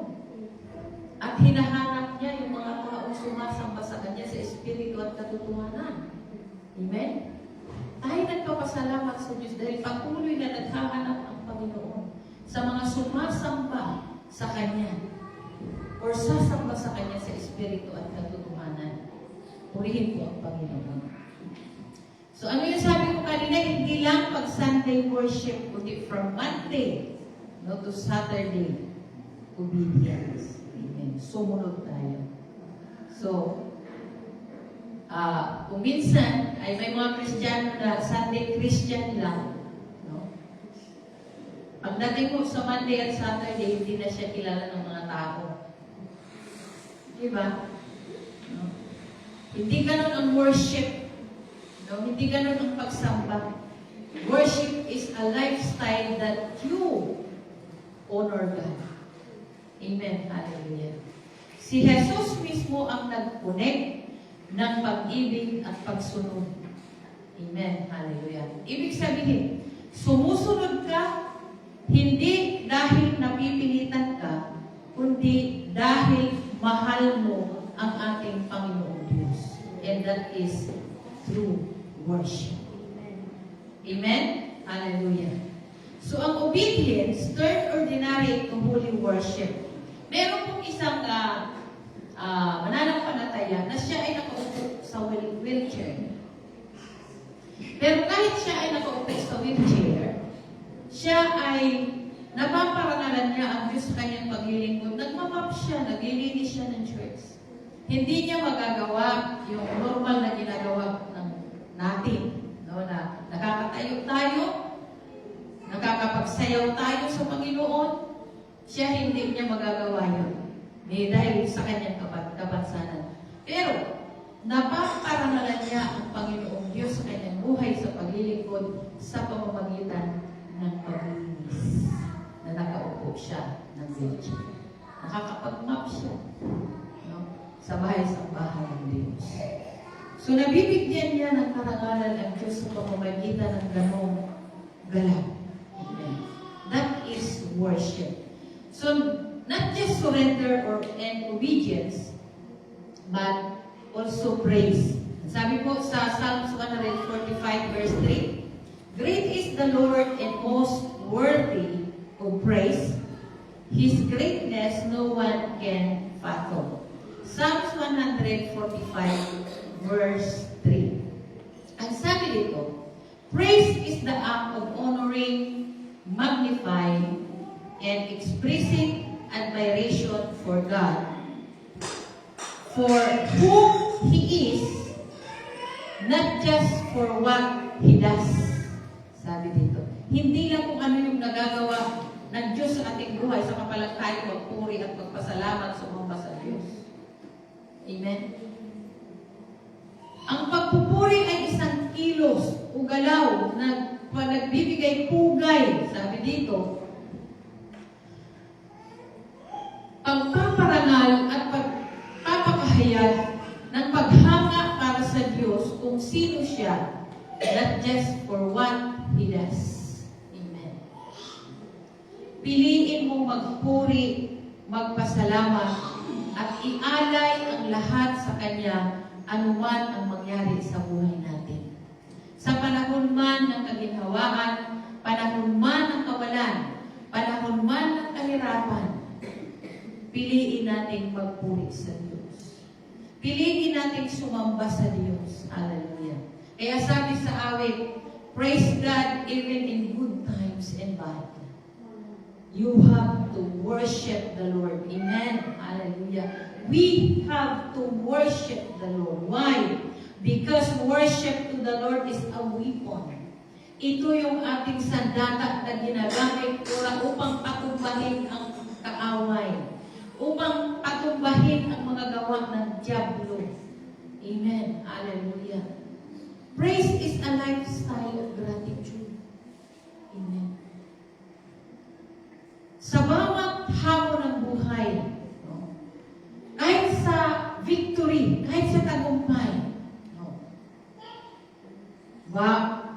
At hinahanap niya yung mga taong sumasamba sa kanya sa Espiritu at katotohanan. Amen? Tayo nagpapasalamat sa Diyos dahil patuloy na naghahanap ang Panginoon sa mga sumasamba sa Kanya or sasamba sa Kanya sa Espiritu at katotohanan. Purihin po ang Panginoon. So ano yung sabi ko kanina, hindi lang pag Sunday worship, kundi from Monday to Saturday, obedience. Amen. Sumunod tayo. So, kung minsan ay may mga Kristiyano na Sunday Christian lang, no? Pagdating mo sa Monday at Saturday, hindi na siya kilala ng mga tao. Diba? No? Hindi ganun ang worship. No? Hindi ganun ang pagsamba. Worship is a lifestyle that you honor God. Amen. Hallelujah. Si Jesus mismo ang nag-connect ng pag-ibig at pagsunod. Amen. Hallelujah. Ibig sabihin, sumusunod ka, hindi dahil napipilitan ka, kundi dahil mahal mo ang ating Panginoong Diyos. And that is true worship. Amen? Hallelujah. So, ang obedience, third ordinary to holy worship. Meron pong isang mananampalataya Isaiah na siya ay nakaupo sa wheelchair. Pero kahit siya ay nakaupo sa wheelchair, siya ay napaparangalan niya ang Diyos sa kanyang paglilingkod. Nagmamap siya, naglilinis siya ng church. Hindi niya magagawa yung normal na ginagawa natin. No? Na nakakatayo tayo, nakakapagsayaw tayo sa Panginoon, siya hindi niya magagawa yun. Dahil sa kanyang kapansanan. Pero, napaparangalan niya ang Panginoong Diyos sa kanyang buhay sa paglilingkod sa pamamagitan ng paglinis. Na nakaupo siya ng wheelchair. Nakakapag-map siya. No? Sa bahay ng Diyos. So, nabibigyan niya ng karangalan ang Diyos sa pamamagitan ng ganong galaw. Amen. That is worship. So, not just surrender and obedience, but also praise. Sabi po sa Psalms 145 verse 3, Great is the Lord and most worthy of praise. His greatness no one can fathom. Psalms 145 verse 3. Ang sabi dito, praise is the act of honoring, magnifying, and expressing admiration for God, for who He is, not just for what He does. Sabi dito, hindi lang kung ano yung nagagawa ng Diyos sa ating buhay, sa kapalang tayo magpuri at magpasalamat sumamba sa Diyos. Amen? Ang pagpupuri ay isang kilos o galaw na nagbibigay pugay, sabi dito, pagpaparangal at pagpapakahayag ng paghanga para sa Diyos kung sino siya, not just for what He does. Amen. Piliin mo magpuri, magpasalamat, at ialay ang lahat sa Kanya anuman ang mangyari sa buhay natin. Sa panahon man ng kaginhawaan, panahon man ng kawalan, panahon man ng kahirapan, piliin natin magpuri sa Diyos. Piliin natin sumamba sa Diyos. Hallelujah. Kaya sabi sa awit, praise God even in good times and bad. You have to worship the Lord. Amen. Hallelujah. We have to worship the Lord. Why? Because worship to the Lord is a weapon. Ito yung ating sandata na ginagamit upang patumbahin ang kaaway. Upang patumbahin ang mga gawa ng diablo. Amen. Hallelujah. Praise is a lifestyle of gratitude. Amen. Sa bawat hamon ng buhay, no? Kahit sa victory, kahit sa tagumpay, no?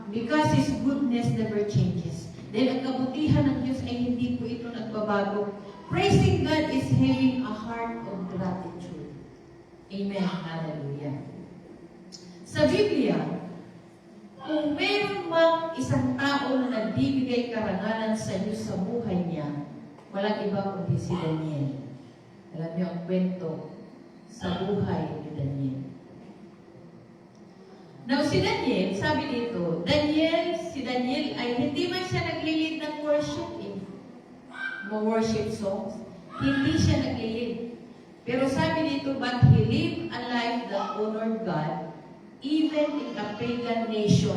Because His goodness never changes. Dahil ang kabutihan ng Diyos ay hindi po ito nagbabago. Praising God is having a heart of gratitude. Amen. Hallelujah. Sa Biblia, kung meron mang isang tao na nagbibigay karangalan sa Diyos sa buhay niya, walang iba kundi si Daniel. Alam niyo ang kwento sa buhay ni Daniel. Now, si Daniel, sabi dito, si Daniel ay hindi man siya naglilid ng worship mga worship songs. Hindi siya naglilid. Pero sabi dito, but he lived a life that honored God, even in a pagan nation.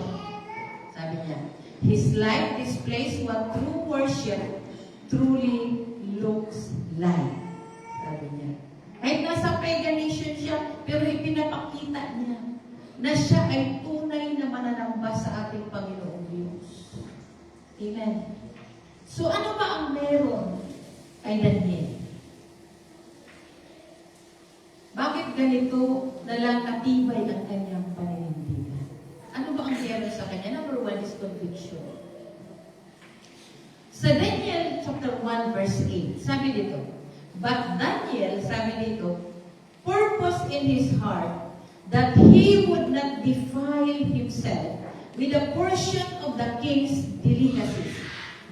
Sabi niya, his life displays what true worship truly looks like. Sabi niya. Kahit nasa pagan nation siya, pero ipinapakita niya na siya ay tunay na mananamba sa ating Panginoong Diyos. Amen. So ano ba ang meron kay Daniel? Bakit ganito na lang katibay ang kanyang paninindigan? Ano ba ang meron sa kanya? Number 1 is conviction. Sa Daniel chapter 1 verse 8, sabi dito, but Daniel, sabi dito, purpose in his heart that he would not defile himself with a portion of the king's delicacies,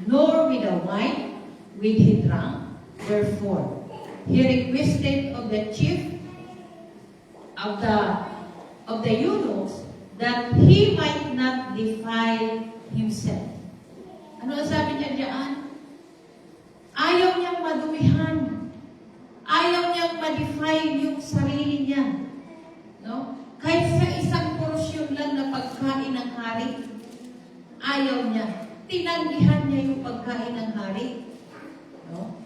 nor with the wine which he drank. Wherefore, he requested of the chief of the eunuchs that he might not defile himself. Ano ang sabi niya diyan? Ayaw niyang madumihan. Ayaw niyang ma-defile yung sarili niya. No? Kahit sa isang porsyon lang na pagkain ng hari, ayaw niya. Tinanggihan niya yung pagkain ng hari. No?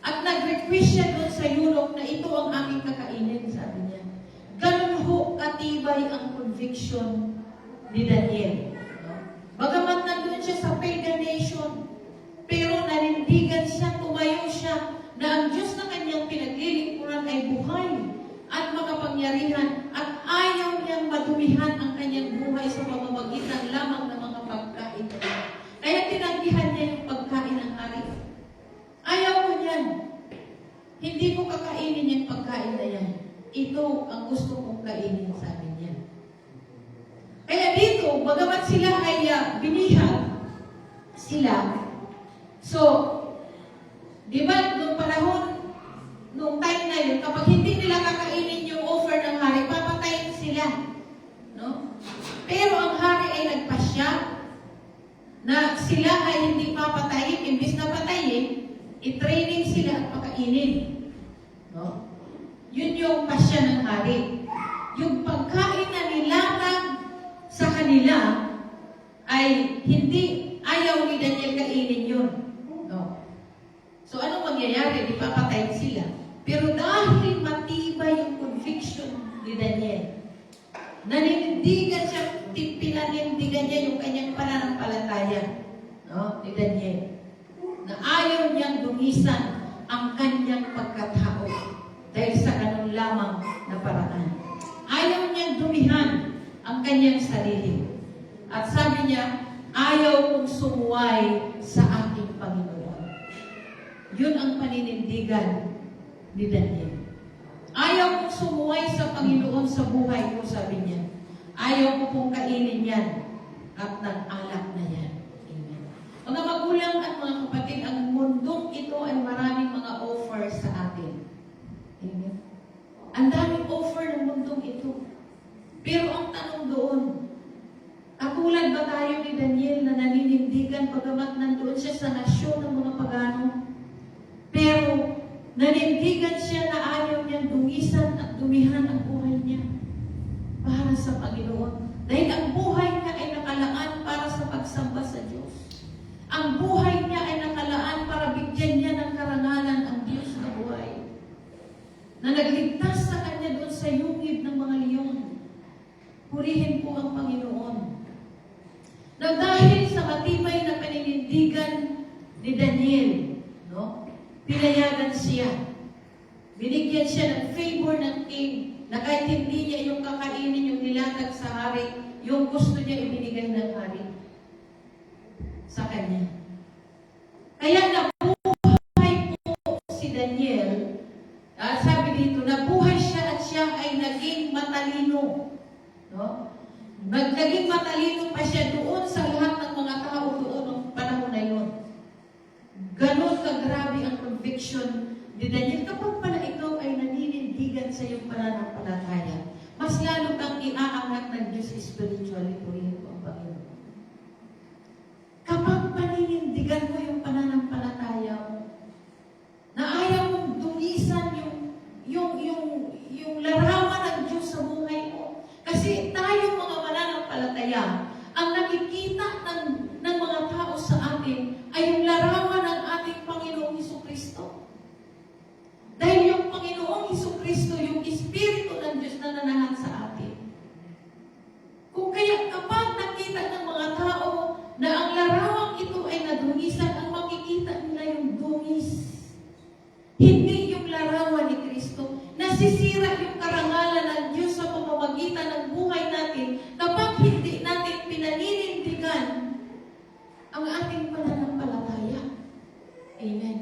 At nag-request siya doon sa eunuch na ito ang aming kakainin, sabi niya. Ganun ho katibay ang conviction ni Daniel. No? Bagamat nandun siya sa pagan nation, pero nanindigan siya, tumayo siya, na ang Diyos na kanyang pinaglilingkuran ay buhay at makapangyarihan at ayaw niyang madumihan ang kanyang buhay sa pamamagitan lamang ng mga pagkain. Kaya tinanggihan niya yung pagkain ng hari. Ayaw ko niyan. Hindi ko kakainin yung pagkain na yan. Ito ang gusto kong kainin, sabi niya. Kaya dito, bagamat sila ay binihag sila, so, di ba, nung panahon, nung time na yun, kapag hindi nila kakainin yung offer ng hari, papatayin sila. No? Pero ang hari ay nagpasya na sila ay hindi papatayin, imbis na patayin, i-training sila at pakainin. No? Yun yung pasya ng hari. Yung pagkain na nilatag sa kanila ay hindi ayaw ni Daniel kainin yun. No. So, anong mangyayari? Di papatayin sila. Pero dahil matibay yung conviction ni Daniel, nanindigan siya, pinanindigan niya yung kanyang pananampalataya, no, ni Daniel, na ayaw niyang dumisan ang kanyang pagkatao dahil sa ganun lamang na paraan. Ayaw niyang dumihan ang kanyang sarili. At sabi niya, ayaw kong sumuway sa aking Panginoon. Yun ang paninindigan ni Daniel. Ayaw kong sumuway sa Panginoon sa buhay ko, sabi niya. Ayaw ko pong kainin yan at nag-alak na yan. Amen. Mga magulang at mga kapatid, ang mundong ito ay maraming mga offer sa atin. Amen. Ang daming offer ng mundong ito. Pero ang tanong doon, katulad ba tayo ni Daniel na naninindigan pagamat nandoon siya sa nasyon ng mga pagano? Pero nanindigan siya na ayaw niyang dumisan at dumihan ang buhay niya para sa Panginoon. Dahil ang buhay niya ay nakalaan para sa pagsamba sa Diyos. Ang buhay niya ay nakalaan para bigyan niya ng karangalan ang Diyos na buhay. Na nagligtas sa kanya doon sa yungib ng mga leon. Purihin po ang Panginoon. Na dahil sa matibay na paninindigan ni Daniel, no, pinayagan siya. Binigyan siya ng favor ng king na kahit hindi niya yung kakainin yung nilatag sa hari, yung gusto niya ibinigay ng hari sa kanya. Kaya nabuhay po si Daniel. Sabi dito, nabuhay siya at siya ay naging matalino. No? Naging matalino pa siya doon sa lahat ng mga tao doon ng panahon na yun. Ganon kagrabe ang conviction ni Daniel. Kapag pala ikaw ay naninindigan sa iyong pananampalataya, mas lalo kang iaangat ng Diyos spiritually, purihin ko ang Panginoon. Kapag paninindigan mo yung pananampalataya mo, na ayaw mong dumisan yung larawan ng Diyos sa buhay mo. Kasi tayong mga mananampalataya, ang nakikita ng mga tao sa atin ay yung larawan ng ating Panginoong Hesukristo. Dahil yung Panginoong Hesukristo, yung Espiritu ng Diyos na nanahan sa atin. Kung kaya kapag nakita ng mga tao na ang larawang ito ay nadungisan, ang makikita nila yung dungis. Hindi yung larawan ni Kristo. Nasisira yung karangalan ng Diyos sa pamamagitan ng buhay natin kapag hindi natin pinaninindigan ang ating pananampalataya. Amen.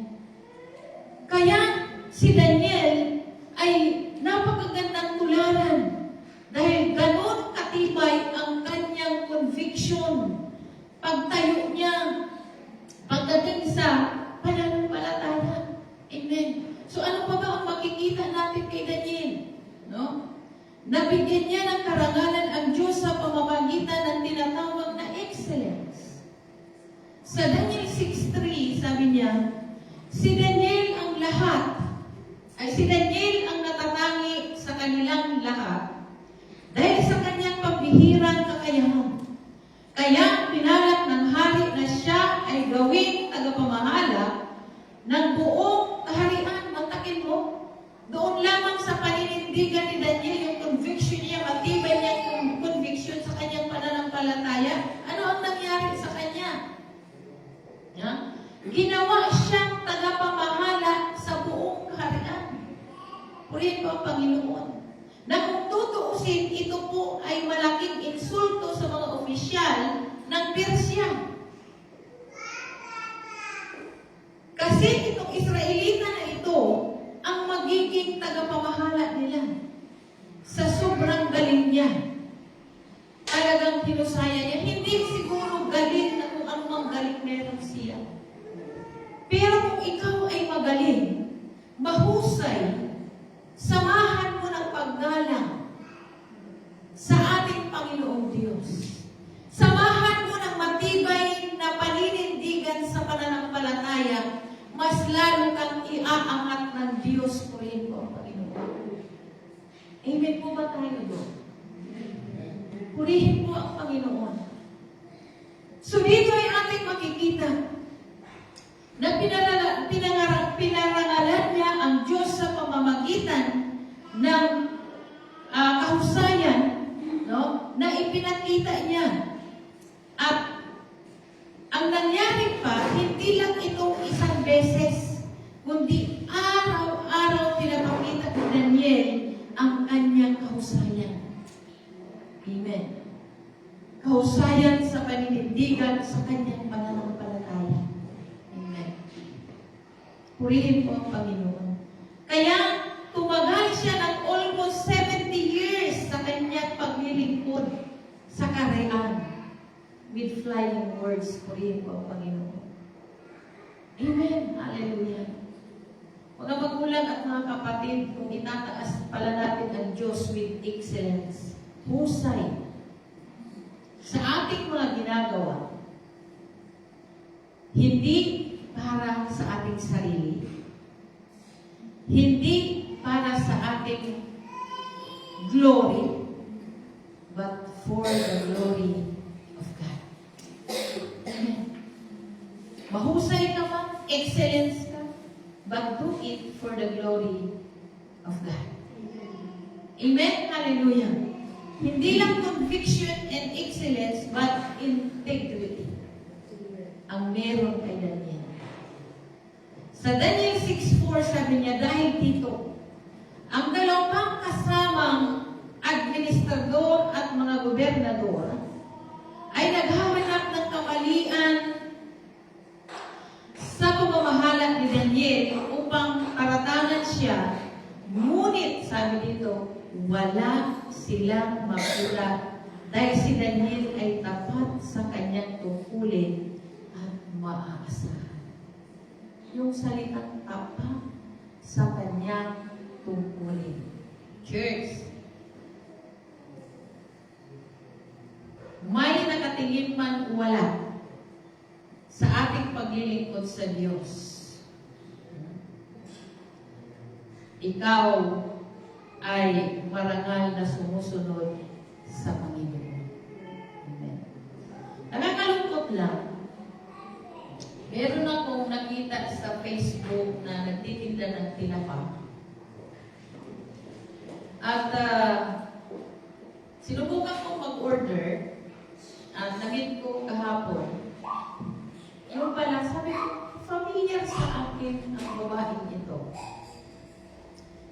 Kaya si Daniel ay napakagandang tularan dahil ganon katibay ang kanyang conviction. Pagtayo niya pagdating sa pananampalataya. Amen. So ano pa ba ang makikita natin kay Daniel? No? Nabigyan niya ng karangalan ang Diyos sa pamamagitan ng tinatawag na excellence. Sa Daniel 6:3, sabi niya, si Daniel ang natatangi sa kanilang lahat dahil sa kanyang pambihirang kakayahan. Kaya pinalat ng hari na siya ay gawing tagapamahala ng buong kaharian. Mantakin mo, doon lamang sa paninindigan ni Daniel, yung conviction niya, matibay niyang conviction sa kanyang pananampalataya. Ano ang nangyari sa kanya? Ya? Ginawa siyang tagapamahala sa buong kaharian. Purihin po ang Panginoon. Na kung tutuusin, ito po ay malaking insulto sa mga opisyal ng Persya. Kasi itong Israelita na ito ang magiging tagapamahala nila. Sa sobrang galing niya, talagang hinusaya niya. Hindi siguro galing na kung anumang galing meron siya. Pero kung ikaw ay magaling, mahusay, samahan mo ng paggalang sa ating Panginoong Diyos. Samahan mo ng matibay na paninindigan sa pananampalataya, mas lalo kang iaangat ng Diyos. Purihin po ang Panginoon. Amen po ba tayo doon? Purihin po ang Panginoon. So dito ay ating makikita na pinarangalan niya ang Diyos sa pamamagitan ng kahusayan, no, na ipinakita niya. At ang nangyari pa, hindi lang itong isang beses, kundi araw-araw pinapakita ni Daniel ang kanyang kahusayan. Amen. Kahusayan sa paninindigan sa kanyang pananampalataya. Amen. Purihin po ang Panginoon. Kaya, tumagal siya ng almost 70 years sa kanyang paglilingkod sa kaharian with flying words. Purihin po ang Panginoon. Amen. Hallelujah. Mga magulang at mga kapatid, kung itataas pala natin ang Diyos with excellence, husay, sa ating mga ginagawa, hindi para sa ating sarili, hindi para sa ating glory, but for the glory of God. Amen. Mahusay ka man, excellence ka, but do it for the glory of God. Amen? Hallelujah. Hindi lang conviction and excellence, but integrity ang meron kay Daniel. Sa Daniel 6:4, sabi niya, dahil dito, ang dalawang kasamang administrador at mga gobernador ay naghahanap ng kamalian sa pamamahala ni Daniel upang paratangan siya. Ngunit, sabi dito, wala silang makula dahil si Daniel ay tapat sa kanyang tungkulin at maaasahan. Yung salitang tapat sa kanyang tungkulin. Church, may nakatingin man wala sa ating paglilingkod sa Diyos. Ikaw ay marangal na sumusunod sa Panginoon. Amen. Nakakalungkot lang. Meron akong nakita sa Facebook na nagtitinda ng tinapa. At sinubukan kong mag-order at naging ko kahapon. Yung pala, sabi ko, familiar sa akin ang babaeng ito.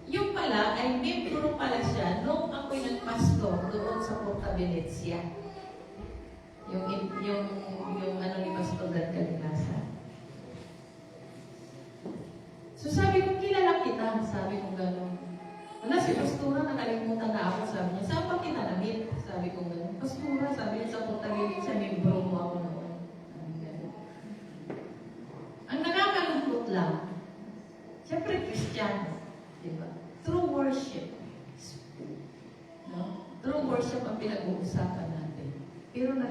Yung pala, ay membro pala siya nung ako'y nagpastor doon sa Porta Venezia. Yung ano ni Pastor Dan Caligasa. So sabi ko, kilala kita. Sabi ko gano'n. Wala si Pastora, nakalimutan na ako. Sabi niya, saan pa kita na-meet? Sabi ko gano'n. Pastora, sabi niya sa Porta Venezia, membro mo ako noon. Ang nakakalungkot lang, siyempre Kristiyano. Diba? Through worship,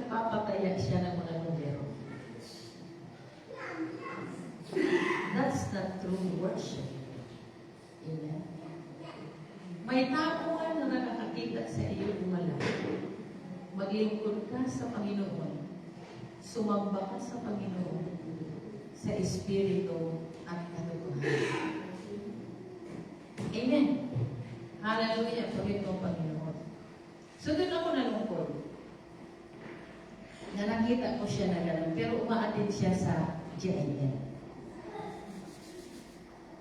nagpapataya siya ng mga numero. That's not true worship. Amen. May tao man na nakakakita sa iyo kung wala. Maglingkod ka sa Panginoon. Sumamba ka sa Panginoon. Sa Espiritu at katotohanan. Amen. Hallelujah. Pagin mo, Panginoon. So, doon ako nalungkod. Na nakita ko siya na gano'n. Pero umaatin siya sa GIL.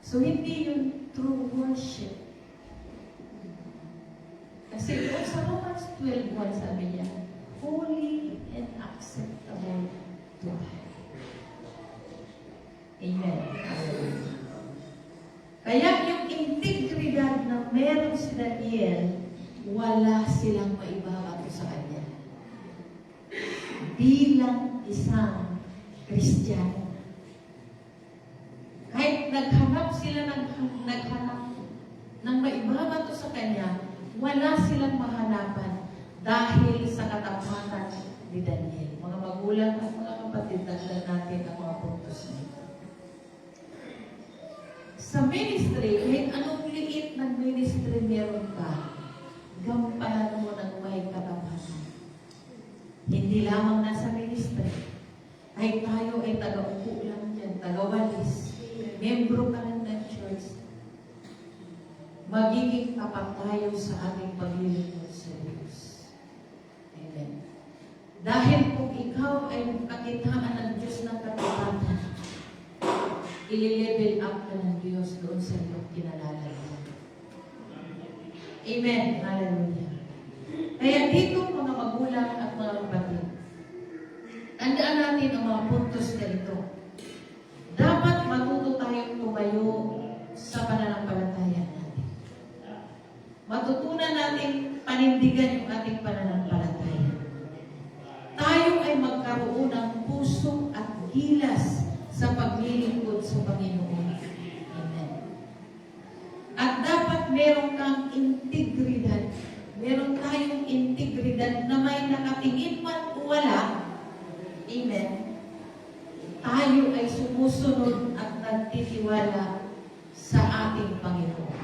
So, hindi yung true worship. Kasi doon sa Romans 12:1 sabi niya, holy and acceptable to God. Amen. Kaya yung integridad na meron si Daniel, wala silang maibabato sa kanya. Bilang isang Kristiyano. Kahit naghanap sila ng maibabato sa kanya, wala silang mahanapan dahil sa katapatan ni Daniel. Mga magulang at mga kapatid, dagdag natin ang mga puntos nito. Sa ministry, kahit anong liit ng ministry meron ka, gampanan mo ng may katapatan. Hindi lamang nasa ministry, ay tayo ay taga-upo lang dyan, taga-walis, membro ka lang ng church, magiging tapat tayo sa ating paglilingkod sa Diyos. Amen. Dahil kung ikaw ay kakitaan ng Diyos ng katapatan, i-level up ka ng Diyos doon sa iyong kinalalaman. Amen. Hallelujah. Kaya dito mga magulang at mga kapatid, tandaan natin ang mga puntos na ito. Dapat matuto tayong tumayo sa pananampalataya natin. Matutunan natin panindigan yung ating pananampalataya. Tayo ay magkaroon ng puso at gilas sa paglilingkod sa Panginoon. Amen. At dapat meron kang integridad. Meron tayong integridad na may nakatingin man o wala. Amen. Tayo ay sumusunod at nagtitiwala sa ating Panginoon.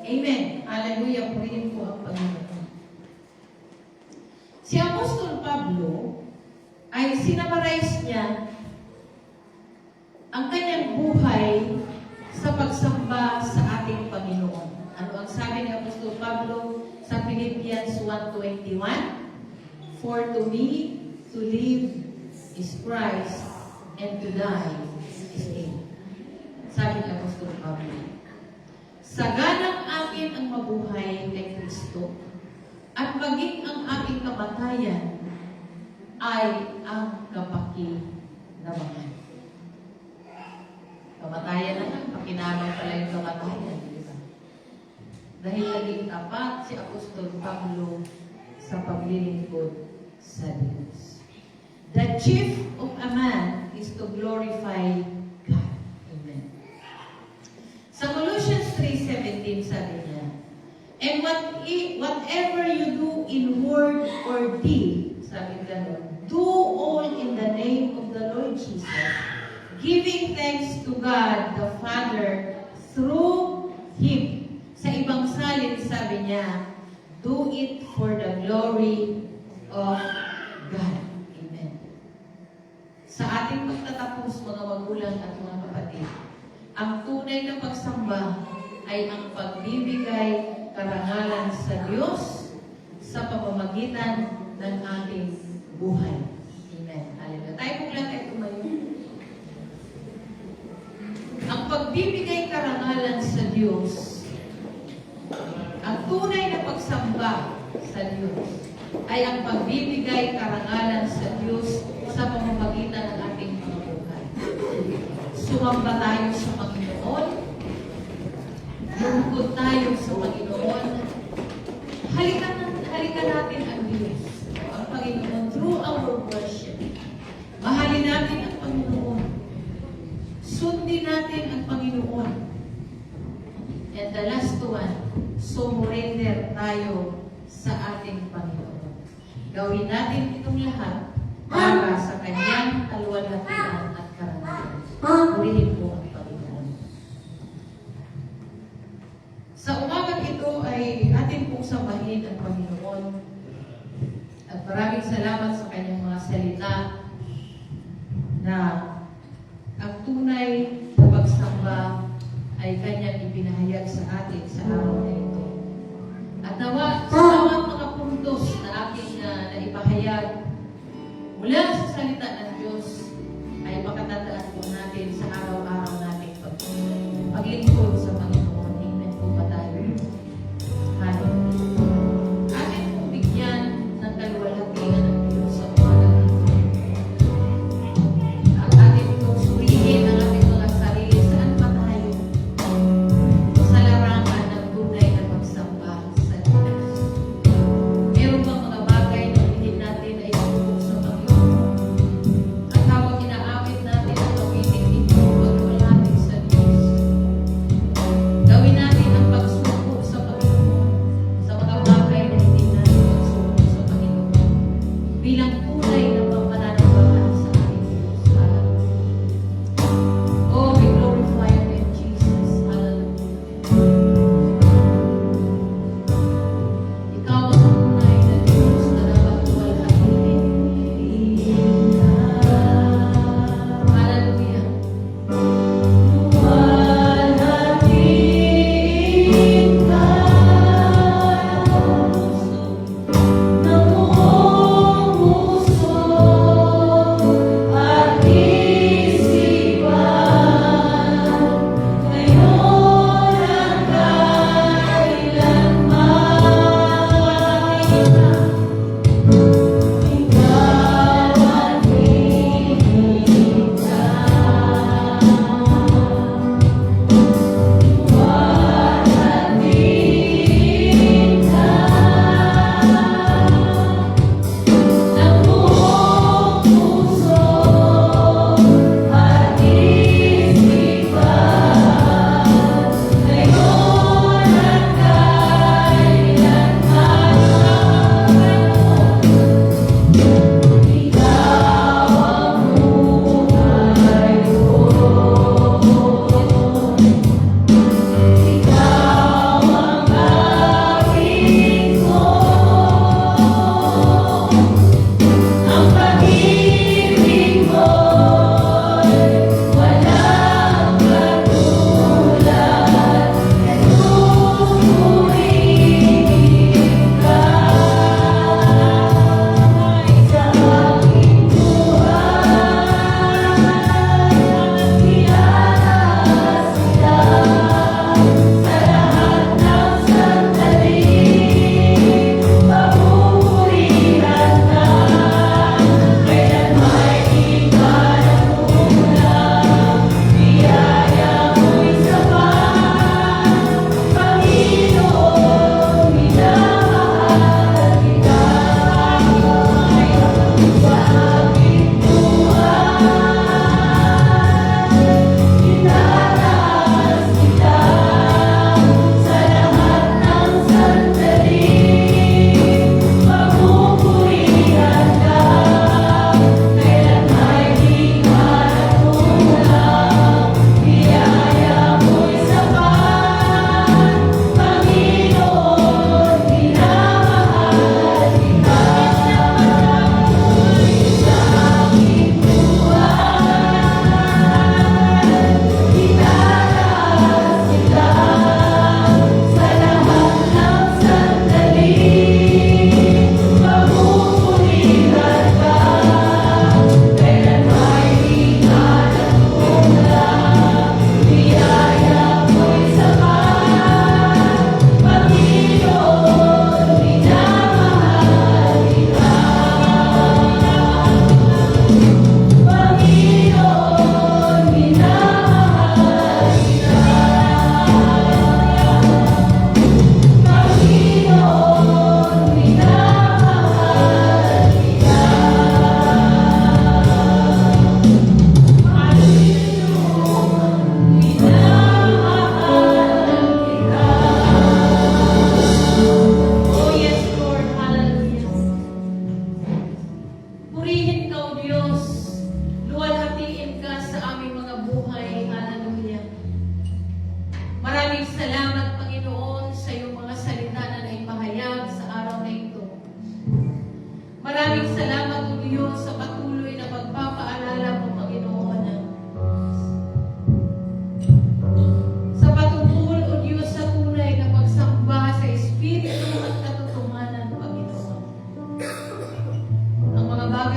Amen. Hallelujah. Purihin po ang Panginoon. Si Apostol Pablo ay sinamarize niya ang kanyang buhay sa pagsamba sa ating Panginoon. Ano ang sabi ni Apostol Pablo sa Philippians 1:21? For to me, to live is Christ, and to die is gain. Sabi ni Apostol Pablo. Saganang akin ang mabuhay kay Kristo, at maging ang aking kamatayan ay ang kapakinabangan. Kamatayan na lang, pakinabang pala yung kamatayan. Diba? Dahil naging tapat si Apostol Pablo sa paglilingkod sa Diyos. The chief of a man is to glorify God. Amen. Sa Colossians 3:17 sabi niya, and whatever you do in word or deed, sabi gano'n, do all in the name of the Lord Jesus, giving thanks to God the Father through Him. Sa ibang salin, sabi niya, do it for the glory of God. Amen. Sa ating pagtatapos, mga magulang at mga kapatid, ang tunay na pagsamba ay ang pagbibigay karangalan sa Diyos sa pamamagitan ng ating buhay. Amen. Hallelujah. Tayo po lang ay tumayo. Ang pagbibigay karangalan sa Diyos, ang tunay na pagsamba sa Diyos, ay ang pagbibigay karangalan sa Diyos sa pamamagitan ng ating mga buhay. Sumamba tayo sa Panginoon, lungkot tayo sa Panginoon, halikan natin ang Diyos, ang Panginoon, through our worship. Mahalin natin ang Panginoon. Sundin natin ang Panginoon. And the last one, surrender tayo sa ating Panginoon. Gawin natin itong lahat para sa kanyang kaluwalhatian at karangalan. Purihin po ang Panginoon. Sa umagang ito ay atin pong sambahin ang Panginoon. At maraming salamat sa kanyang mga salita na ang tunay na pagsamba ay kanyang ipinahayag sa atin sa araw na ito. At nawa sa bawat mga puntos na ating naipahayag mula sa salita ng Diyos ay makatandaan po natin sa araw-araw nating paglingkod sa Panginoon. Amen po ba tayo? Hallelujah. Atin pong bigyan ng kaluwalhatian ng Diyos sa umagang ito. At atin pong suriin ang ating mga sarili saan pa tayo sa larangan ng tunay na pagsamba sa Diyos. Meron bang mga bagay na hindi natin ay isubok sa Panginoon? At habang inaawit natin ang pawiting ito, pagwalhati sa Diyos, gawin natin ang pagsubok sa Panginoon sa mga bagay na hindi natin pagsubok sa Panginoon bilang tunay na pampananampalataya sa ating Diyos. Hallelujah. Oh, we glorify your name, Jesus. Hallelujah. Ikaw ang tunay na Diyos na dapat tuwalhatiin. Hallelujah. Tuwalhatiin ka ng buong puso.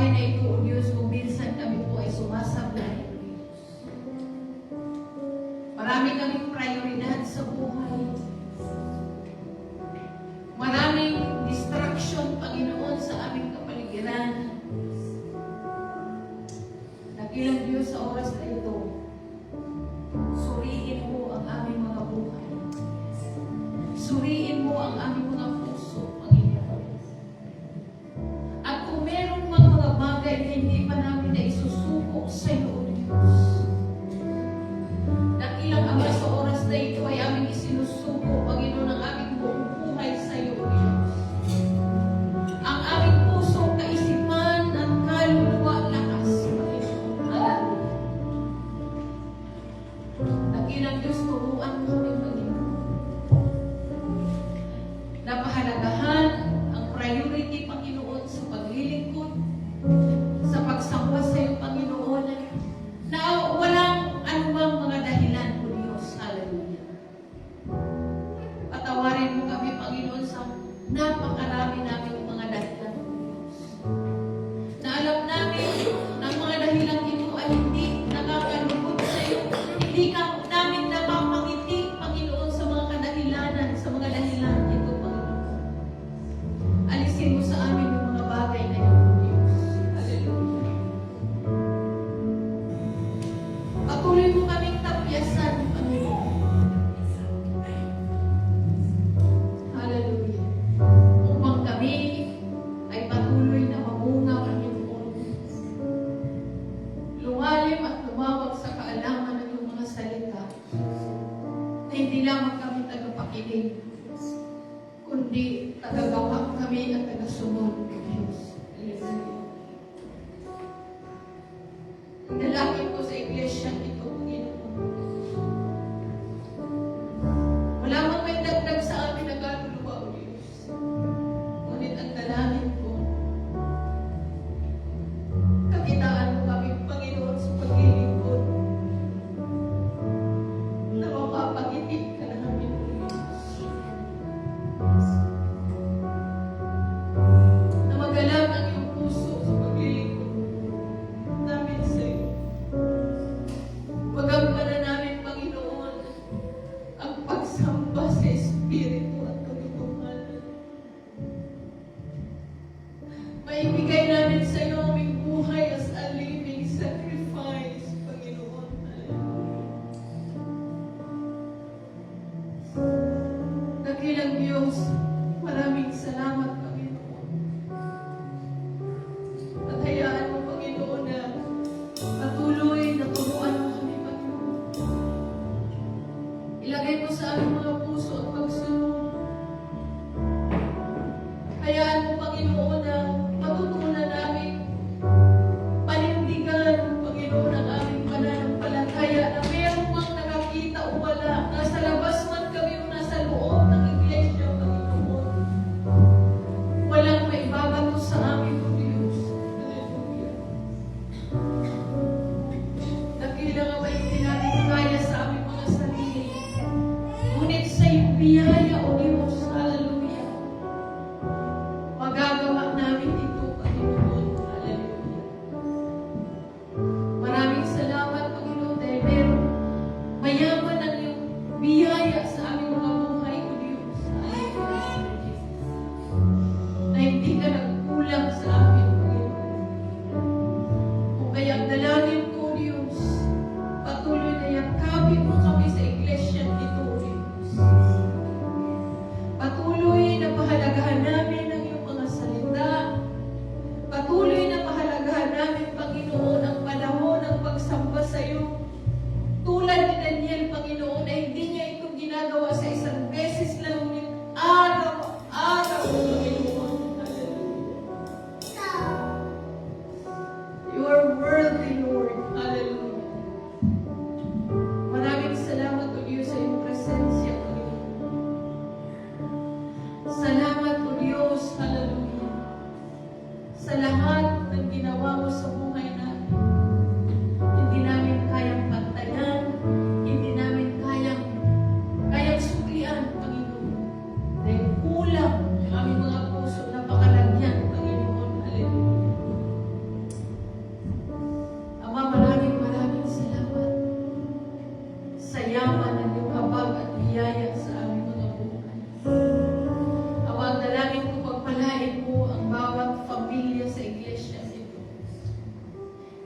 bagay na ito, O Diyos, kung minsan kami po ay sumasablay, O Diyos. Marami kaming prioridad sa buhay. Maraming distraction, Panginoon, sa aming kapaligiran. Nakilang Diyos sa oras na ito, suriin mo ang aming mga buhay. Suriin mo ang aming mga puso, Panginoon. At kung meron mga bagay na hindi pa namin na isusubok sa iyo, O Diyos, nakilang Ama sa oras na ito ay aming isinusuko, Panginoon, ang aming buong buhay sa iyo, O Diyos. Ang aming puso, kaisipan at kaluluwa, lakas, Panginoon. Hallelujah. Nakilang Diyos, turuan mo kami, Panginoon. Napahalagahan ang priority, Panginoon, sa paglilingkod, sa pagsangwa sa iyo, Panginoon,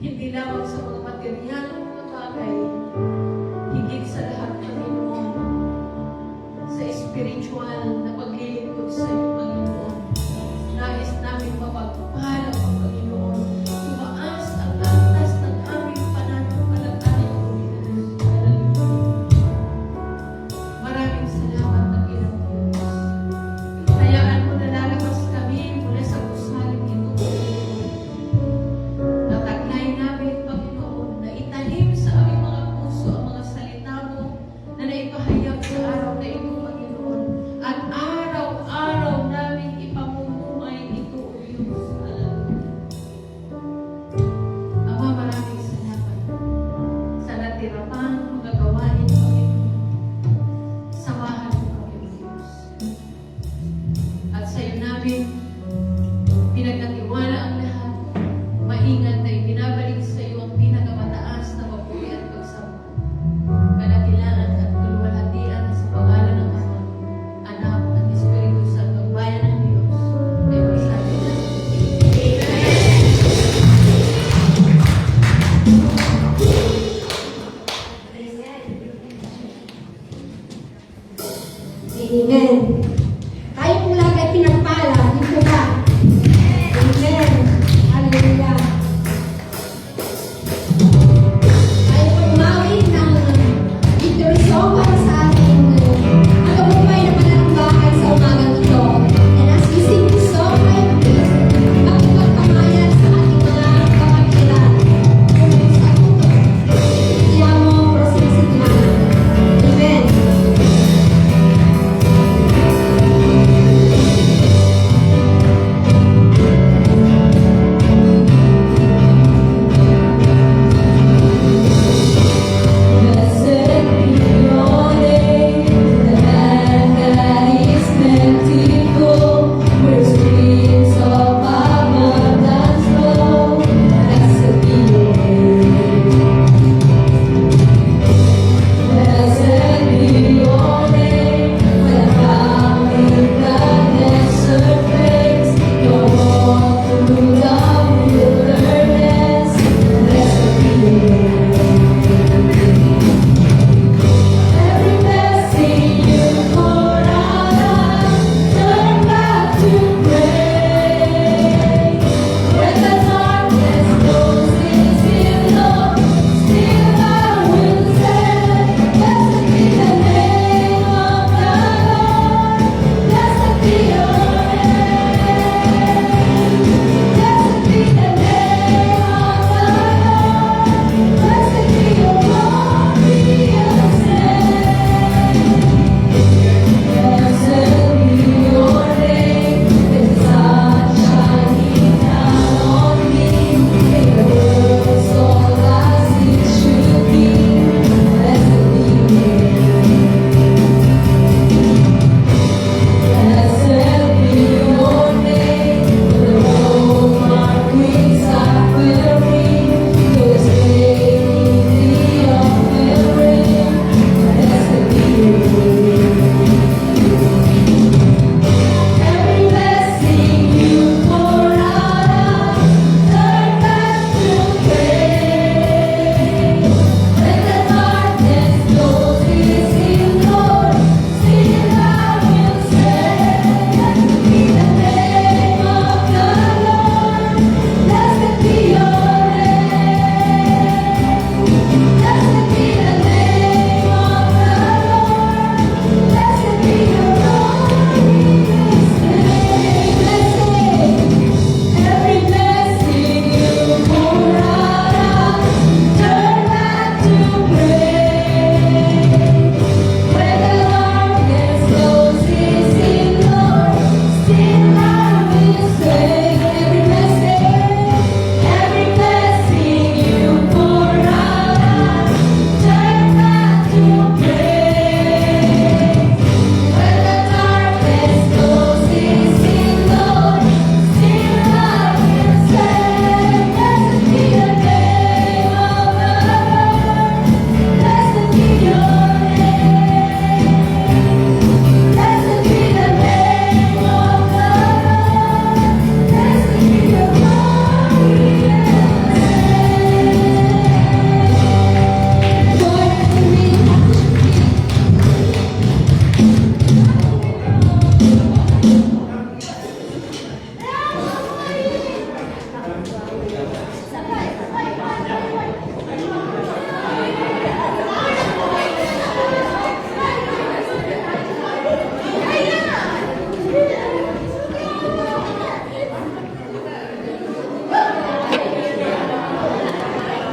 hindi lamang sa mga material na mga bagay,